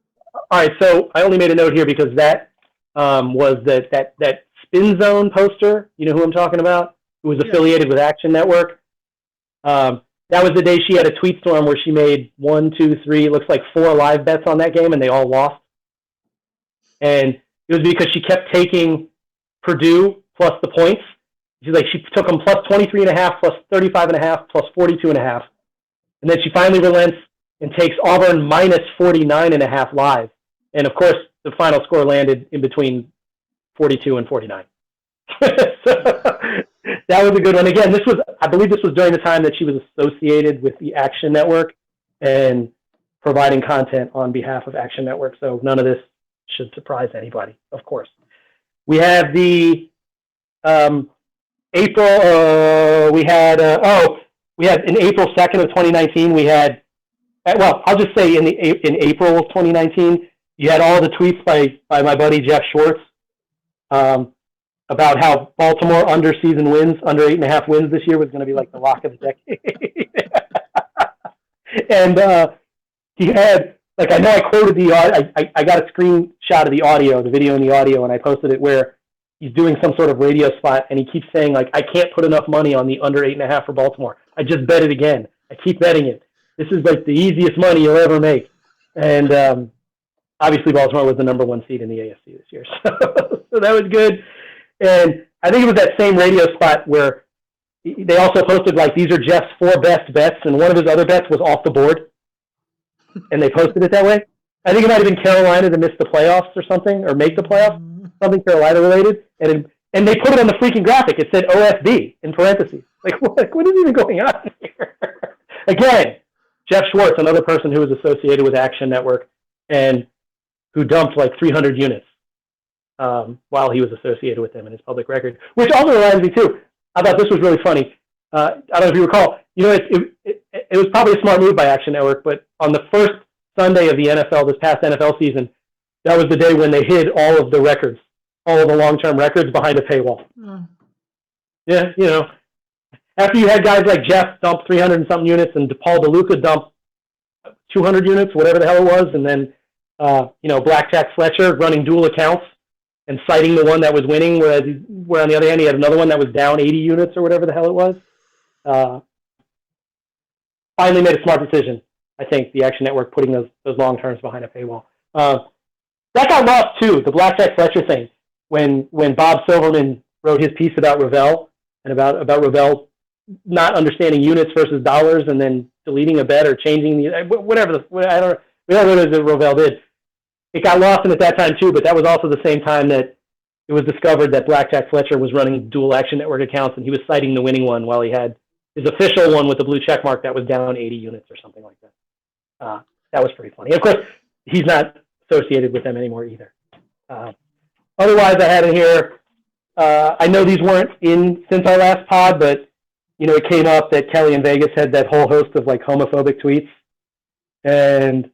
All right, so I only made a note here because that was that Spin Zone poster. You know who I'm talking about? Who was affiliated with Action Network. That was the day she had a tweet storm where she made 1, 2, 3, looks like 4 live bets on that game, and they all lost. And it was because she kept taking Purdue plus the points. She took them plus 23.5, plus 35.5, plus 42.5. And then she finally relents and takes Auburn minus 49.5 live. And, of course, the final score landed in between 42 and 49. That was a good one. Again, I believe this was during the time that she was associated with the Action Network and providing content on behalf of Action Network. So none of this should surprise anybody, of course. We have the April in April 2nd of 2019, we had well, I'll just say in April of 2019, you had all the tweets by my buddy Jeff Schwartz about how Baltimore under 8.5 wins this year was going to be like the lock of the decade. And he had, like, I know I quoted I got a screenshot of the video and the audio, and I posted it where he's doing some sort of radio spot, and he keeps saying, like, I can't put enough money on the under 8.5 for Baltimore. I just bet it again. I keep betting it. This is like the easiest money you'll ever make. And obviously Baltimore was the number 1 seed in the AFC this year. So that was good. And I think it was that same radio spot where they also posted, like, these are Jeff's 4 best bets, and one of his other bets was off the board. And they posted it that way. I think it might have been Carolina to miss the playoffs or something, or make the playoffs, something Carolina related. And they put it on the freaking graphic. It said OSB in parentheses. Like, what is even going on here? Again, Jeff Schwartz, another person who was associated with Action Network and who dumped like 300 units while he was associated with them in his public record. Which also reminds me, too, I thought this was really funny. I don't know if you recall. You know, it was probably a smart move by Action Network, but on the first Sunday of the NFL, this past NFL season, that was the day when they hid all of the records, all of the long-term records behind a paywall. Yeah, you know, after you had guys like Jeff dump 300 and something units and Paul DeLuca dump 200 units, whatever the hell it was, and then, you know, Blackjack Fletcher running dual accounts and citing the one that was winning, where on the other hand he had another one that was down 80 units or whatever the hell it was. Finally made a smart decision, I think, the Action Network putting those long terms behind a paywall. That got lost too, the Blackjack Fletcher thing, when Bob Silverman wrote his piece about Ravel and about Ravel not understanding units versus dollars and then deleting a bet or changing whatever it is that Ravel did. It got lost in at that time too, but that was also the same time that it was discovered that Blackjack Fletcher was running dual Action Network accounts, and he was citing the winning one while he had his official one with the blue check mark that was down 80 units or something like that. That was pretty funny. Of course, he's not associated with them anymore either. Otherwise, I had in here, I know these weren't in since our last pod, but, you know, it came up that Kelly in Vegas had that whole host of, like, homophobic tweets. And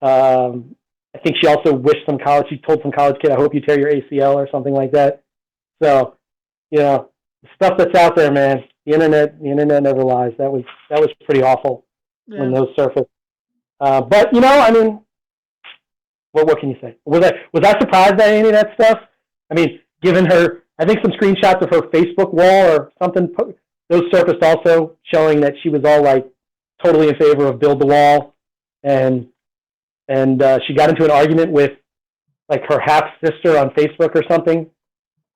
I think she also she told some college kid, I hope you tear your ACL or something like that. So, you know, the stuff that's out there, man, the internet never lies. That was pretty awful when those surfaced. But, you know, I mean, what can you say? Was I surprised by any of that stuff? I mean, given her, I think some screenshots of her Facebook wall or something, those surfaced also, showing that she was all, like, totally in favor of build the wall, and she got into an argument with, like, her half sister on Facebook or something,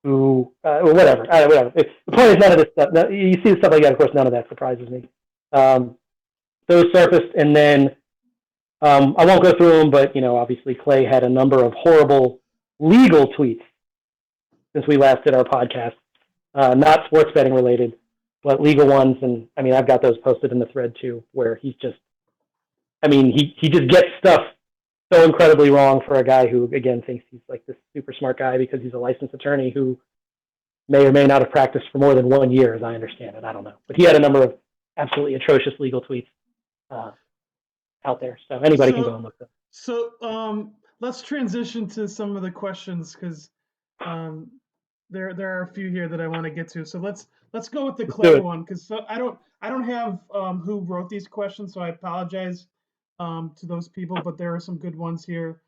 who whatever. The point is, none of this stuff. You see stuff like that, of course, none of that surprises me. Those surfaced, and then I won't go through them, but, you know, obviously Clay had a number of horrible legal tweets since we last did our podcast, not sports betting related, but legal ones. And I mean, I've got those posted in the thread too, where he's just, I mean, he just gets stuff so incredibly wrong for a guy who, again, thinks he's like this super smart guy because he's a licensed attorney who may or may not have practiced for more than 1 year, as I understand it. I don't know. But he had a number of absolutely atrocious legal tweets out there. So anybody can go and look them. So let's transition to some of the questions, because there are a few here that I want to get to. So let's go with the Clay one, because I don't have who wrote these questions, so I apologize to those people, but there are some good ones here.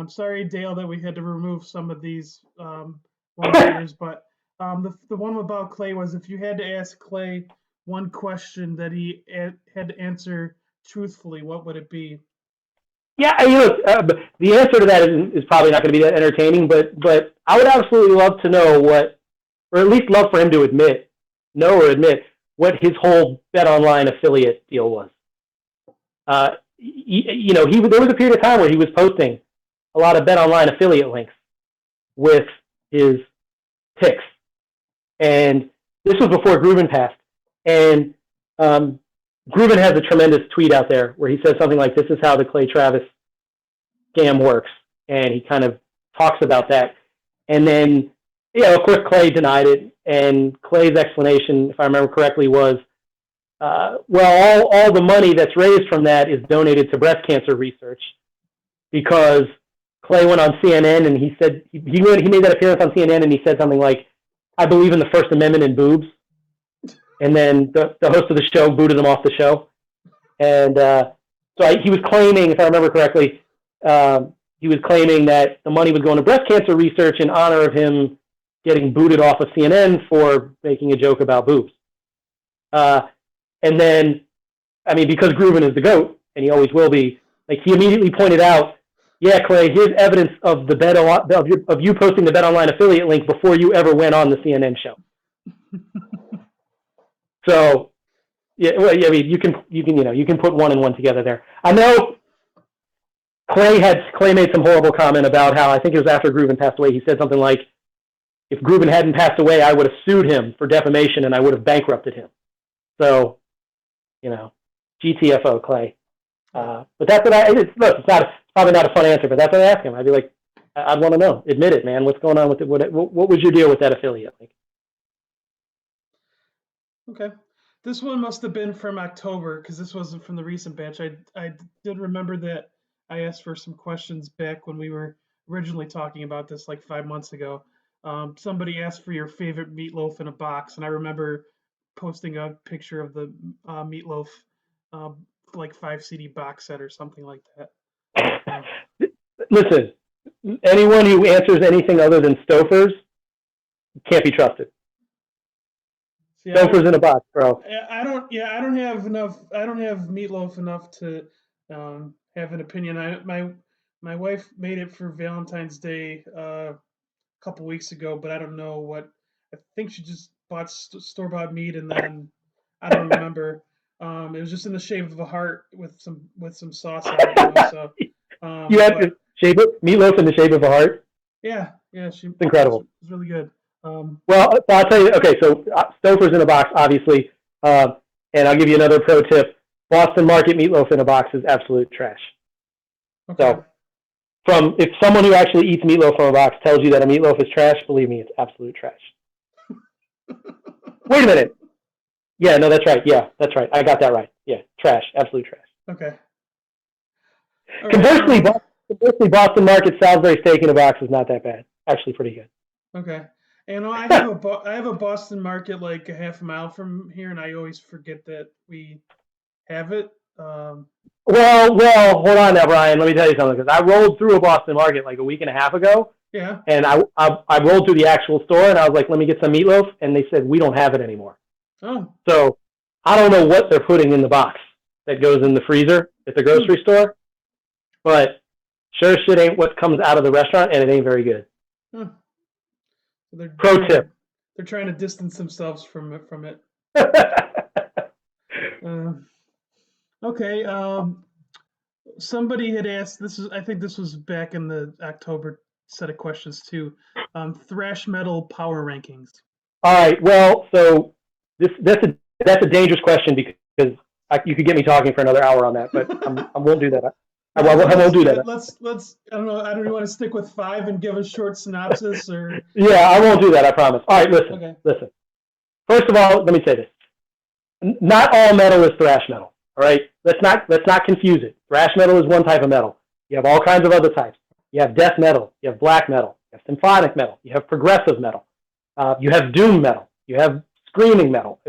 Sorry, Dale, that we had to remove some of these one-liners, but the one about Clay was, if you had to ask Clay one question that he had to answer truthfully, what would it be? Yeah, look, the answer to that is probably not going to be that entertaining, but I would absolutely love to know what, or at least love for him to admit what his whole BetOnline affiliate deal was. You know, there was a period of time where he was posting a lot of BetOnline affiliate links with his picks, and this was before Groovin passed. And Groovin has a tremendous tweet out there where he says something like, "This is how the Clay Travis scam works," and he kind of talks about that. And then, of course, Clay denied it, and Clay's explanation, if I remember correctly, was well, all the money that's raised from that is donated to breast cancer research because Clay went on CNN and he said he made that appearance on CNN and he said something like, "I believe in the First Amendment and boobs," and then the host of the show booted him off the show, and he was claiming, if I remember correctly, he was claiming that the money was going to breast cancer research in honor of him getting booted off of CNN for making a joke about boobs. And then, I mean, because Groovin is the GOAT, and he always will be, like, he immediately pointed out, yeah, Clay, here's evidence of of you posting the BetOnline affiliate link before you ever went on the CNN show. So, yeah, well, I mean, you can put one and one together there. I know Clay made some horrible comment about how, I think it was after Groovin passed away, he said something like, if Groovin hadn't passed away, I would have sued him for defamation and I would have bankrupted him. So, GTFO, Clay. But that's what it's probably not a fun answer, but that's what I ask him. I'd be like, I'd want to know. Admit it, man. What's going on with it? What was your deal with that affiliate? Like, okay. This one must have been from October because this wasn't from the recent batch. I did remember that I asked for some questions back when we were originally talking about this like 5 months ago. Somebody asked for your favorite meatloaf in a box, and I remember posting a picture of the meatloaf like 5 CD box set or something like that. Listen, anyone who answers anything other than Stouffer's can't be trusted. Stouffer's in a box, bro. I don't have enough. I don't have meatloaf enough to have an opinion. My wife made it for Valentine's Day a couple weeks ago, but I don't know what. I think she just bought store-bought meat, and then I don't remember. It was just in the shape of a heart with some sauce on it. So you had to shape it meatloaf in the shape of a heart. Yeah, it's incredible. It's really good. Well, I'll tell you. Okay, so Stouffer's in a box, obviously, and I'll give you another pro tip. Boston Market meatloaf in a box is absolute trash. Okay. So, if someone who actually eats meatloaf from a box tells you that a meatloaf is trash, believe me, it's absolute trash. Wait a minute. Yeah, no, that's right. Yeah, that's right. I got that right. Yeah, trash, absolute trash. Okay. Conversely, Boston Market Salisbury steak in a box is not that bad. Actually, pretty good. Okay. And I have a Boston Market like a half a mile from here, and I always forget that we have it. Well, hold on now, Brian. Let me tell you something, because I rolled through a Boston Market like a week and a half ago. Yeah. And I rolled through the actual store, and I was like, let me get some meatloaf, and they said, we don't have it anymore. Oh. So I don't know what they're putting in the box that goes in the freezer at the grocery store, but sure shit ain't what comes out of the restaurant, and it ain't very good. Huh. So pro tip. They're trying to distance themselves from it. Okay. Somebody had asked. I think this was back in the October set of questions too. Thrash metal power rankings. All right. Well, so that's a dangerous question because you could get me talking for another hour on that, but I won't do that. I won't do that. Let's. I don't know. I don't want to stick with 5 and give a short synopsis or. Yeah, I won't do that. I promise. All right. Listen. Okay. Listen. First of all, let me say this: not all metal is thrash metal. All right. Let's not confuse it. Thrash metal is one type of metal. You have all kinds of other types. You have death metal. You have black metal. You have symphonic metal. You have progressive metal. You have doom metal. You have screaming metal.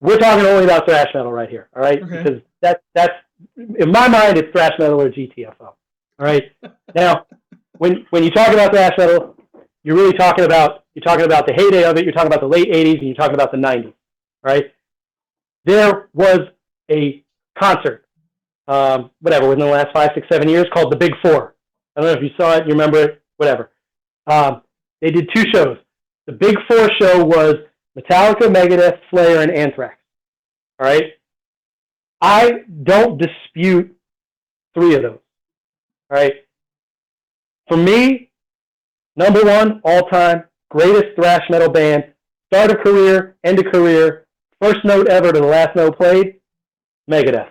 We're talking only about thrash metal right here. All right. Okay. Because that's in my mind, it's thrash metal or GTFO. All right. Now, when you talk about thrash metal, you're really talking about the heyday of it. You're talking about the late '80s and you're talking about the '90s. All right. There was a concert, within the last 5, 6, 7 years called the Big Four. I don't know if you saw it, you remember it, whatever. They did 2 shows. The Big Four show was Metallica, Megadeth, Slayer, and Anthrax. All right. I don't dispute 3 of those. All right. For me, number 1 all-time greatest thrash metal band, start a career, end a career, first note ever to the last note played, Megadeth.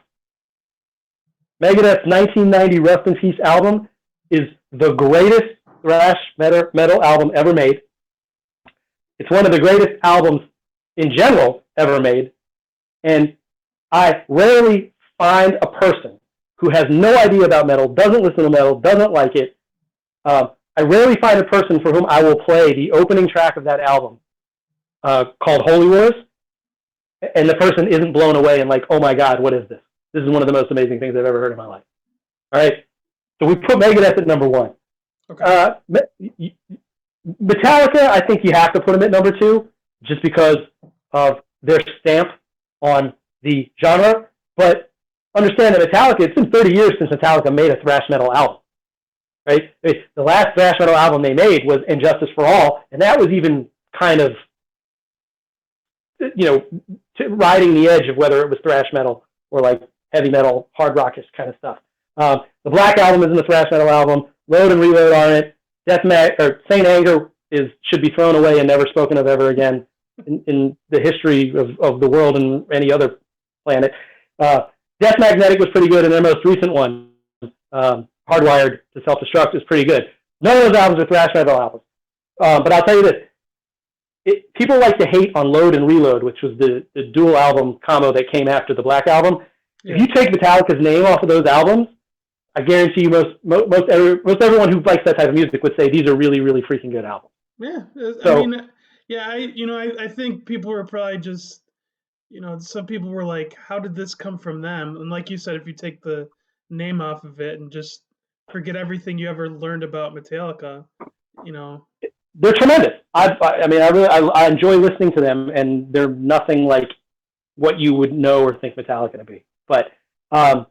Megadeth's 1990 Rust in Peace album is the greatest thrash metal album ever made. It's one of the greatest albums in general ever made. And I rarely find a person who has no idea about metal, doesn't listen to metal, doesn't like it. I rarely find a person for whom I will play the opening track of that album called Holy Wars, and the person isn't blown away and like, oh my God, what is this? This is one of the most amazing things I've ever heard in my life. All right? So we put Megadeth at number 1. Okay. Metallica, I think you have to put them at number 2 just because of their stamp on the genre. But understand that Metallica, it's been 30 years since Metallica made a thrash metal album. Right? The last thrash metal album they made was Injustice for All, and that was even kind of, riding the edge of whether it was thrash metal or like heavy metal, hard rockish kind of stuff. The Black Album isn't a thrash metal album. Load and Reload aren't. Saint Anger should be thrown away and never spoken of ever again in the history of the world and any other planet. Death Magnetic was pretty good, and their most recent one, Hardwired to Self-Destruct, is pretty good. None of those albums are thrash metal albums. But I'll tell you this. People like to hate on Load and Reload, which was the dual album combo that came after the Black Album. Yeah. If you take Metallica's name off of those albums, I guarantee you most everyone who likes that type of music would say these are really, really freaking good albums. Yeah. So, I think people were probably just, some people were like, how did this come from them? And like you said, if you take the name off of it and just forget everything you ever learned about Metallica, they're tremendous. I enjoy listening to them, and they're nothing like what you would know or think Metallica to be. But I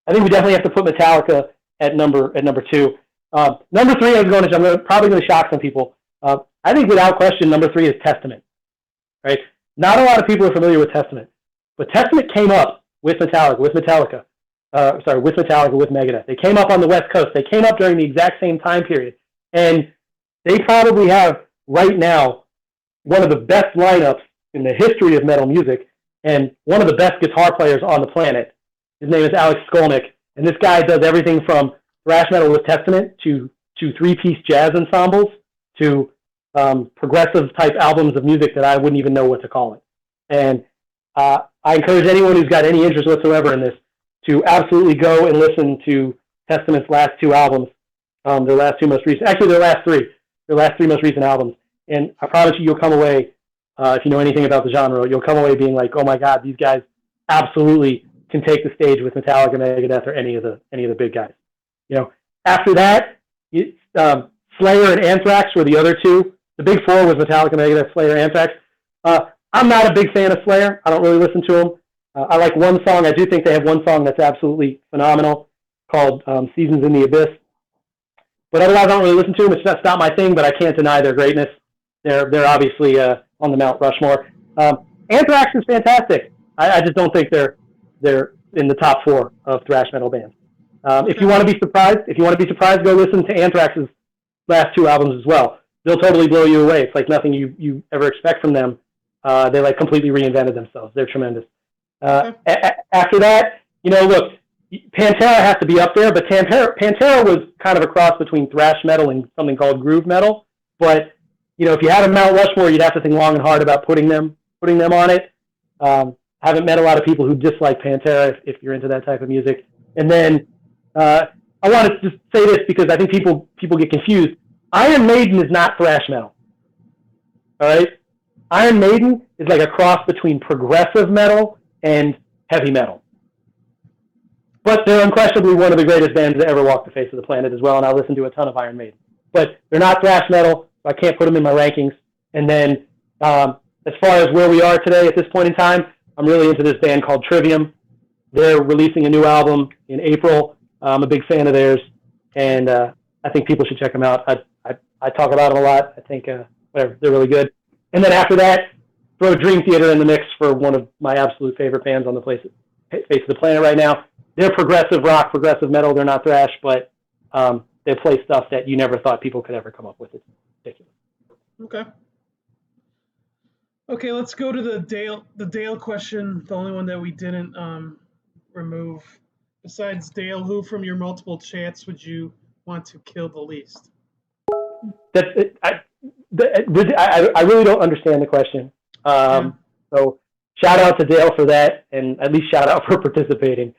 think we definitely have to put Metallica at number 2. Number 3, I'm probably going to shock some people. I think without question, number 3 is Testament. Right? Not a lot of people are familiar with Testament, but Testament came up with Metallica, with Megadeth. They came up on the West Coast. They came up during the exact same time period, and they probably have right now one of the best lineups in the history of metal music and one of the best guitar players on the planet. His name is Alex Skolnick, and this guy does everything from thrash metal with Testament to 3-piece jazz ensembles to progressive type albums of music that I wouldn't even know what to call it. And I encourage anyone who's got any interest whatsoever in this to absolutely go and listen to Testament's last 2 albums, their last 3 most most recent albums. And I promise you, you'll come away, if you know anything about the genre, you'll come away being like, oh my God, these guys absolutely can take the stage with Metallica, Megadeth, or any of the big guys. After that, Slayer and Anthrax were the other 2. The big 4 was Metallica, Megadeth, Slayer, Anthrax. I'm not a big fan of Slayer. I don't really listen to them. I like one song. I do think they have one song that's absolutely phenomenal called Seasons in the Abyss. But otherwise, I don't really listen to them. That's not my thing, but I can't deny their greatness. They're obviously on the Mount Rushmore. Anthrax is fantastic. I just don't think they're in the top 4 of thrash metal bands. If you want to be surprised, go listen to Anthrax's last 2 albums as well. They'll totally blow you away. It's like nothing you ever expect from them. They like completely reinvented themselves. They're tremendous. After that, look, Pantera has to be up there, but Pantera was kind of a cross between thrash metal and something called groove metal. But if you had a Mount Rushmore, you'd have to think long and hard about putting them on it. Haven't met a lot of people who dislike Pantera if you're into that type of music. And then I want to just say this because I think people get confused. Iron Maiden is not thrash metal. All right? Iron Maiden is like a cross between progressive metal and heavy metal. But they're unquestionably one of the greatest bands that ever walked the face of the planet as well, and I listen to a ton of Iron Maiden. But they're not thrash metal, so I can't put them in my rankings. And then as far as where we are today at this point in time, I'm really into this band called Trivium. They're releasing a new album in April. I'm a big fan of theirs, and I think people should check them out. I talk about them a lot. I think they're really good. And then after that, throw Dream Theater in the mix for one of my absolute favorite bands on the face of the planet right now. They're progressive rock, progressive metal. They're not thrash, but they play stuff that you never thought people could ever come up with. It's ridiculous. Okay, let's go to the Dale question, the only one that we didn't remove. Besides Dale, who from your multiple chats would you want to kill the least? I really don't understand the question. So shout out to Dale for that, and at least shout out for participating.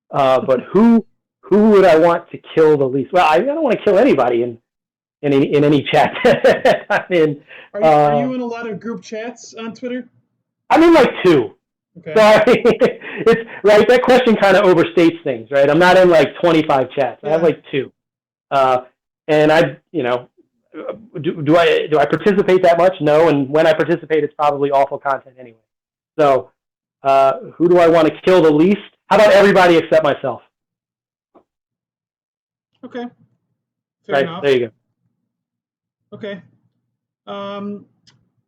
But who would I want to kill the least? Well, I don't want to kill anybody in any chat. I mean, are you in a lot of group chats on Twitter? I'm in like 2. Okay. So it's right. That question kind of overstates things, right? I'm not in like 25 chats. Yeah. I have like 2, and do I participate that much? No, and when I participate, it's probably awful content anyway. So, who do I want to kill the least? How about everybody except myself? Okay. Fair enough. There you go. Okay.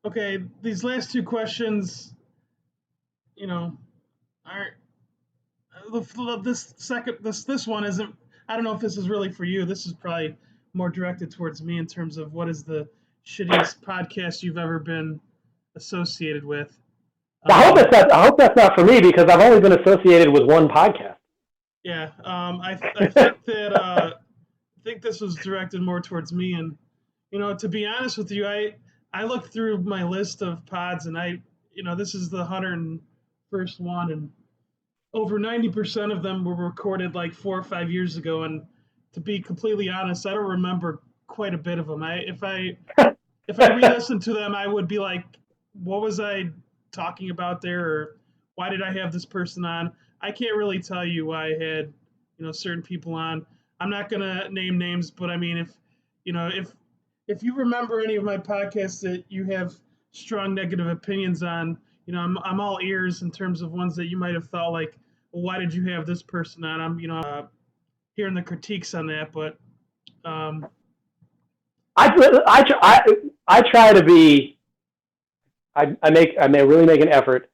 Okay. These last 2 questions, are this one isn't. I don't know if this is really for you. This is probably more directed towards me in terms of what is the shittiest podcast you've ever been associated with. I hope that's not for me, because I've only been associated with one podcast. Yeah. I think that I think this was directed more towards me, and to be honest with you, I looked through my list of pods, and this is the 101st one, and over 90% of them were recorded like 4 or 5 years ago. And to be completely honest, I don't remember quite a bit of them. If I re-listened to them, I would be like, what was I talking about there, or why did I have this person on? I can't really tell you why I had certain people on. I'm not gonna name names, but I mean, if you remember any of my podcasts that you have strong negative opinions on, I'm all ears in terms of ones that you might have thought like, well, why did you have this person on? I'm hearing the critiques on that, but I try to be. I really make an effort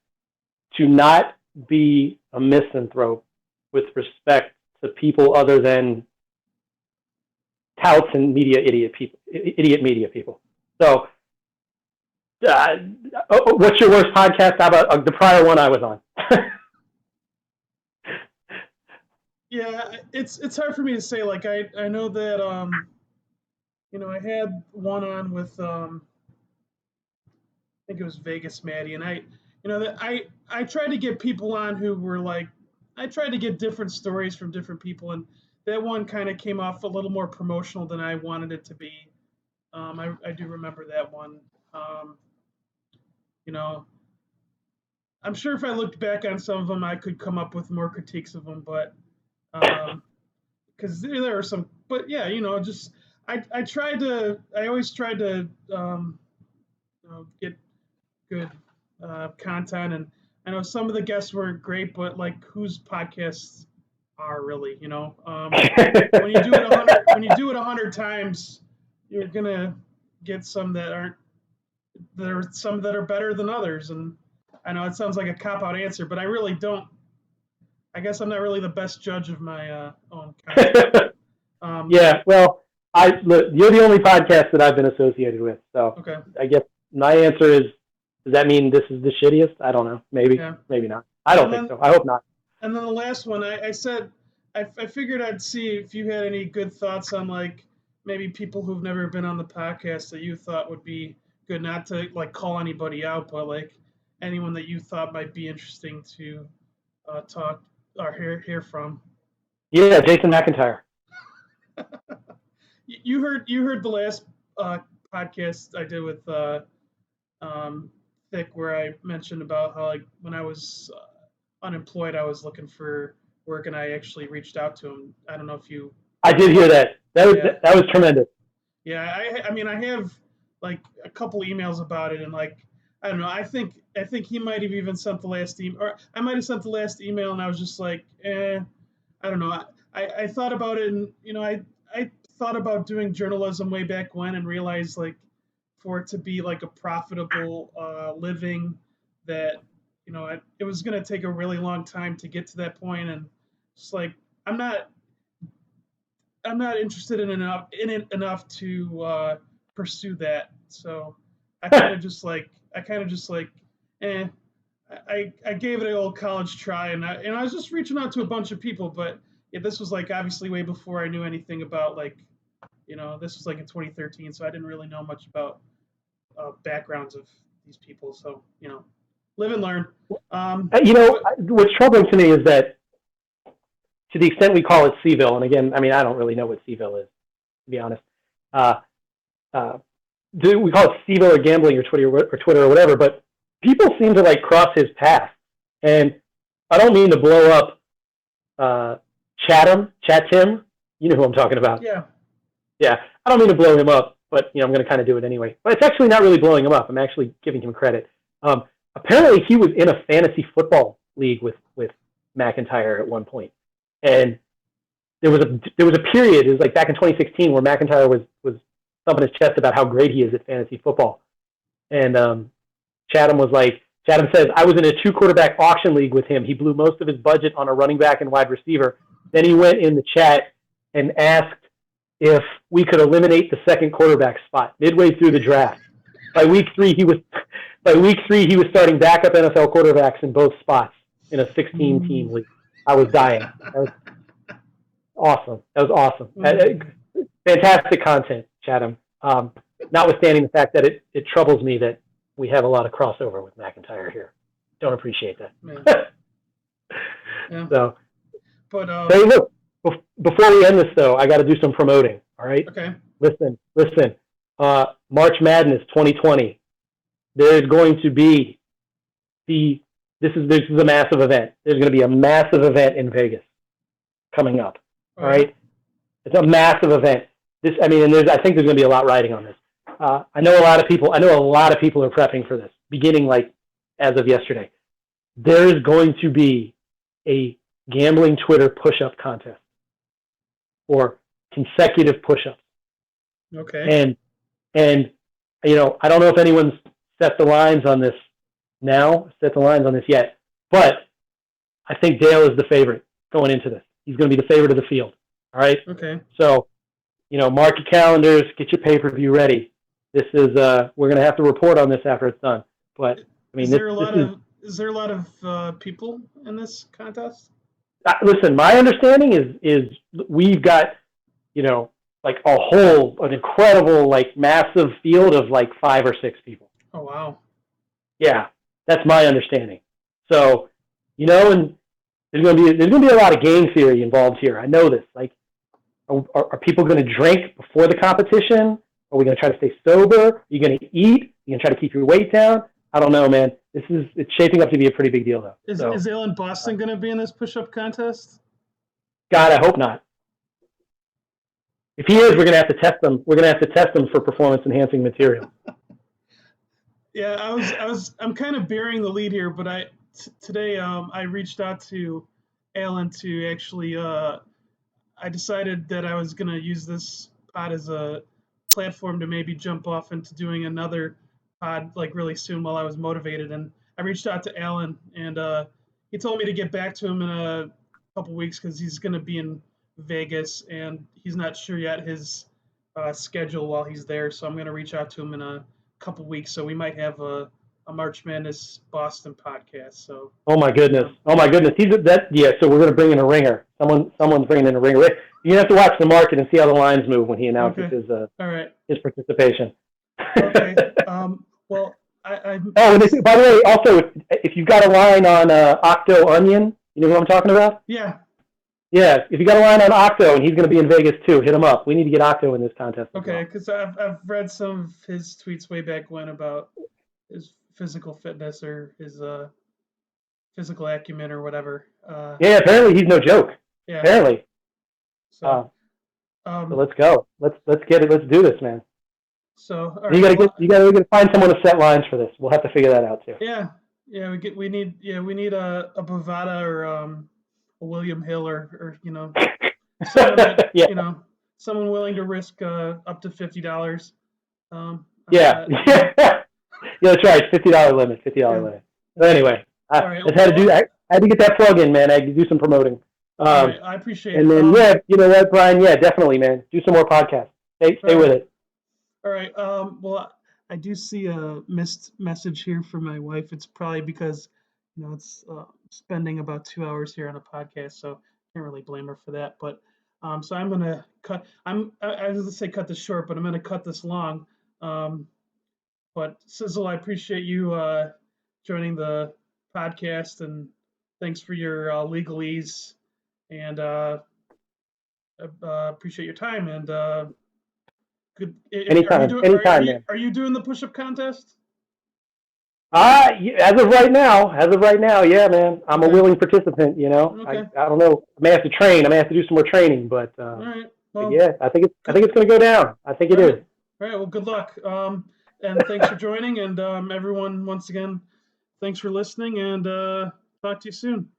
to not be a misanthrope with respect to people other than touts and idiot media people. So, what's your worst podcast? How about the prior one I was on? Yeah, it's hard for me to say. Like I know that I had one on with I think it was Vegas Maddie, and I tried to get people on who were like, I tried to get different stories from different people, and that one kind of came off a little more promotional than I wanted it to be. I do remember that one. I'm sure if I looked back on some of them, I could come up with more critiques of them, but because there are some, but yeah, just I always tried to get good content, and I know some of the guests weren't great, but like whose podcasts are really, when you do it 100 times, you're gonna get some that aren't. There are some that are better than others, and I know it sounds like a cop-out answer, but I really don't. I guess I'm not really the best judge of my own content. Yeah, well, you're the only podcast that I've been associated with, so okay. I guess my answer is, does that mean this is the shittiest? I don't know. Maybe, maybe not. I don't think so. I hope not. And then the last one, I said, I figured I'd see if you had any good thoughts on like maybe people who've never been on the podcast that you thought would be good, not to like call anybody out, but like anyone that you thought might be interesting to talk or hear from. Yeah, Jason McIntyre. You heard the last podcast I did with Thick, where I mentioned about how like when I was unemployed, I was looking for work, and I actually reached out to him. I don't know if you. I did hear that. That was tremendous. Yeah, I mean, I have like a couple emails about it, and like I don't know. I think he might have even sent the last email, or I might have sent the last email, and I was just like, I don't know. I thought about it, and I thought about doing journalism way back when, and realized like for it to be like a profitable living, that it was going to take a really long time to get to that point, and just like I'm not interested in it enough to pursue that. So I kind of just like I gave it an old college try, and I was just reaching out to a bunch of people, but yeah, this was like obviously way before I knew anything about like this was like in 2013, so I didn't really know much about backgrounds of these people. So live and learn. What's troubling to me is that to the extent we call it Seville, and again, I mean, I don't really know what Seville is, to be honest. We call it Seville or gambling or Twitter or whatever, but people seem to like cross his path. And I don't mean to blow up Chatham, you know who I'm talking about. Yeah. Yeah, I don't mean to blow him up, but I'm going to kind of do it anyway. But it's actually not really blowing him up. I'm actually giving him credit. Apparently, he was in a fantasy football league with McIntyre at one point, and there was a period. It was like back in 2016 where McIntyre was thumping his chest about how great he is at fantasy football, and Chatham says, I was in a 2-quarterback auction league with him. He blew most of his budget on a running back and wide receiver. Then he went in the chat and asked if we could eliminate the second quarterback spot midway through the draft. By week 3, he was starting backup NFL quarterbacks in both spots in a 16-team league. I was dying. That was awesome. Fantastic content, Chatham. Notwithstanding the fact that it troubles me that we have a lot of crossover with McIntyre here. Don't appreciate that. Yeah. So, but hey, look, before we end this, though, I got to do some promoting. All right. Okay. Listen. March Madness 2020. There's going to be this is a massive event. There's going to be a massive event in Vegas coming up. All right. It's a massive event. I think there's going to be a lot riding on this. I know a lot of people are prepping for this, beginning like as of yesterday. There's going to be a gambling Twitter push-up contest or consecutive push-ups. Okay. And I don't know if anyone's set the lines on this yet, but I think Dale is the favorite going into this. He's going to be the favorite of the field. All right. Okay. So, mark your calendars, get your pay-per-view ready. This is we're going to have to report on this after it's done. But I mean, is there a lot of people in this contest? Listen, my understanding is we've got like an incredible like massive field of like 5 or 6 people. Oh wow. Yeah, that's my understanding. So, and there's going to be a lot of game theory involved here. I know this. Like, are people going to drink before the competition? Are we going to try to stay sober? Are you going to eat? Are you going to try to keep your weight down? I don't know, man. It's shaping up to be a pretty big deal, though. Is Alan Boston going to be in this push-up contest? God, I hope not. If he is, we're going to have to test them. We're going to have to test them for performance-enhancing material. Yeah, I'm kind of bearing the lead here, but today I reached out to Alan to actually. I decided that I was going to use this pod as a platform to maybe jump off into doing another pod like really soon while I was motivated. And I reached out to Alan, and he told me to get back to him in a couple weeks because he's going to be in Vegas and he's not sure yet his schedule while he's there. So I'm going to reach out to him in a couple weeks. So we might have a March Madness Boston podcast. So. Oh my goodness! So we're going to bring in a ringer. Someone's bringing in a ringer. You have to watch the market and see how the lines move when he announces his participation. Okay. Well, I. Oh, and by the way, also, if you've got a line on Octo Onion, you know who I'm talking about? Yeah. Yeah, if you got a line on Octo and he's going to be in Vegas too, hit him up. We need to get Octo in this contest. Okay, because I've read some of his tweets way back when about his physical fitness or his physical acumen or whatever. Yeah, apparently he's no joke. Yeah. Apparently. So let's go. Let's get it. Let's do this, man. So you gotta find someone to set lines for this. We'll have to figure that out too. Yeah. We need a Bovada or a William Hill or someone that, someone willing to risk up to $50. Yeah, that's right. $50 limit. Limit. But anyway, I had to get that plug in, man. I had to do some promoting. Right, I appreciate it. And then you know what, Brian? Yeah, definitely, man. Do some more podcasts. Stay with it. All right. Well, I do see a missed message here from my wife. It's probably because it's spending about 2 hours here on a podcast, so can't really blame her for that. But so I'm gonna cut. I was gonna say cut this short, but I'm gonna cut this long. But Cizzle, I appreciate you joining the podcast, and thanks for your legalese. And appreciate your time. And good. Anytime, anytime, man. Are you doing the push-up contest? As of right now, yeah, man. I'm a willing participant. You know, Okay. I don't know. I may have to train. I may have to do some more training, but All right. but Well, yeah, I think it's going to go down. I think it is. All right. Well, good luck. And thanks for joining. And everyone, once again, thanks for listening. And talk to you soon.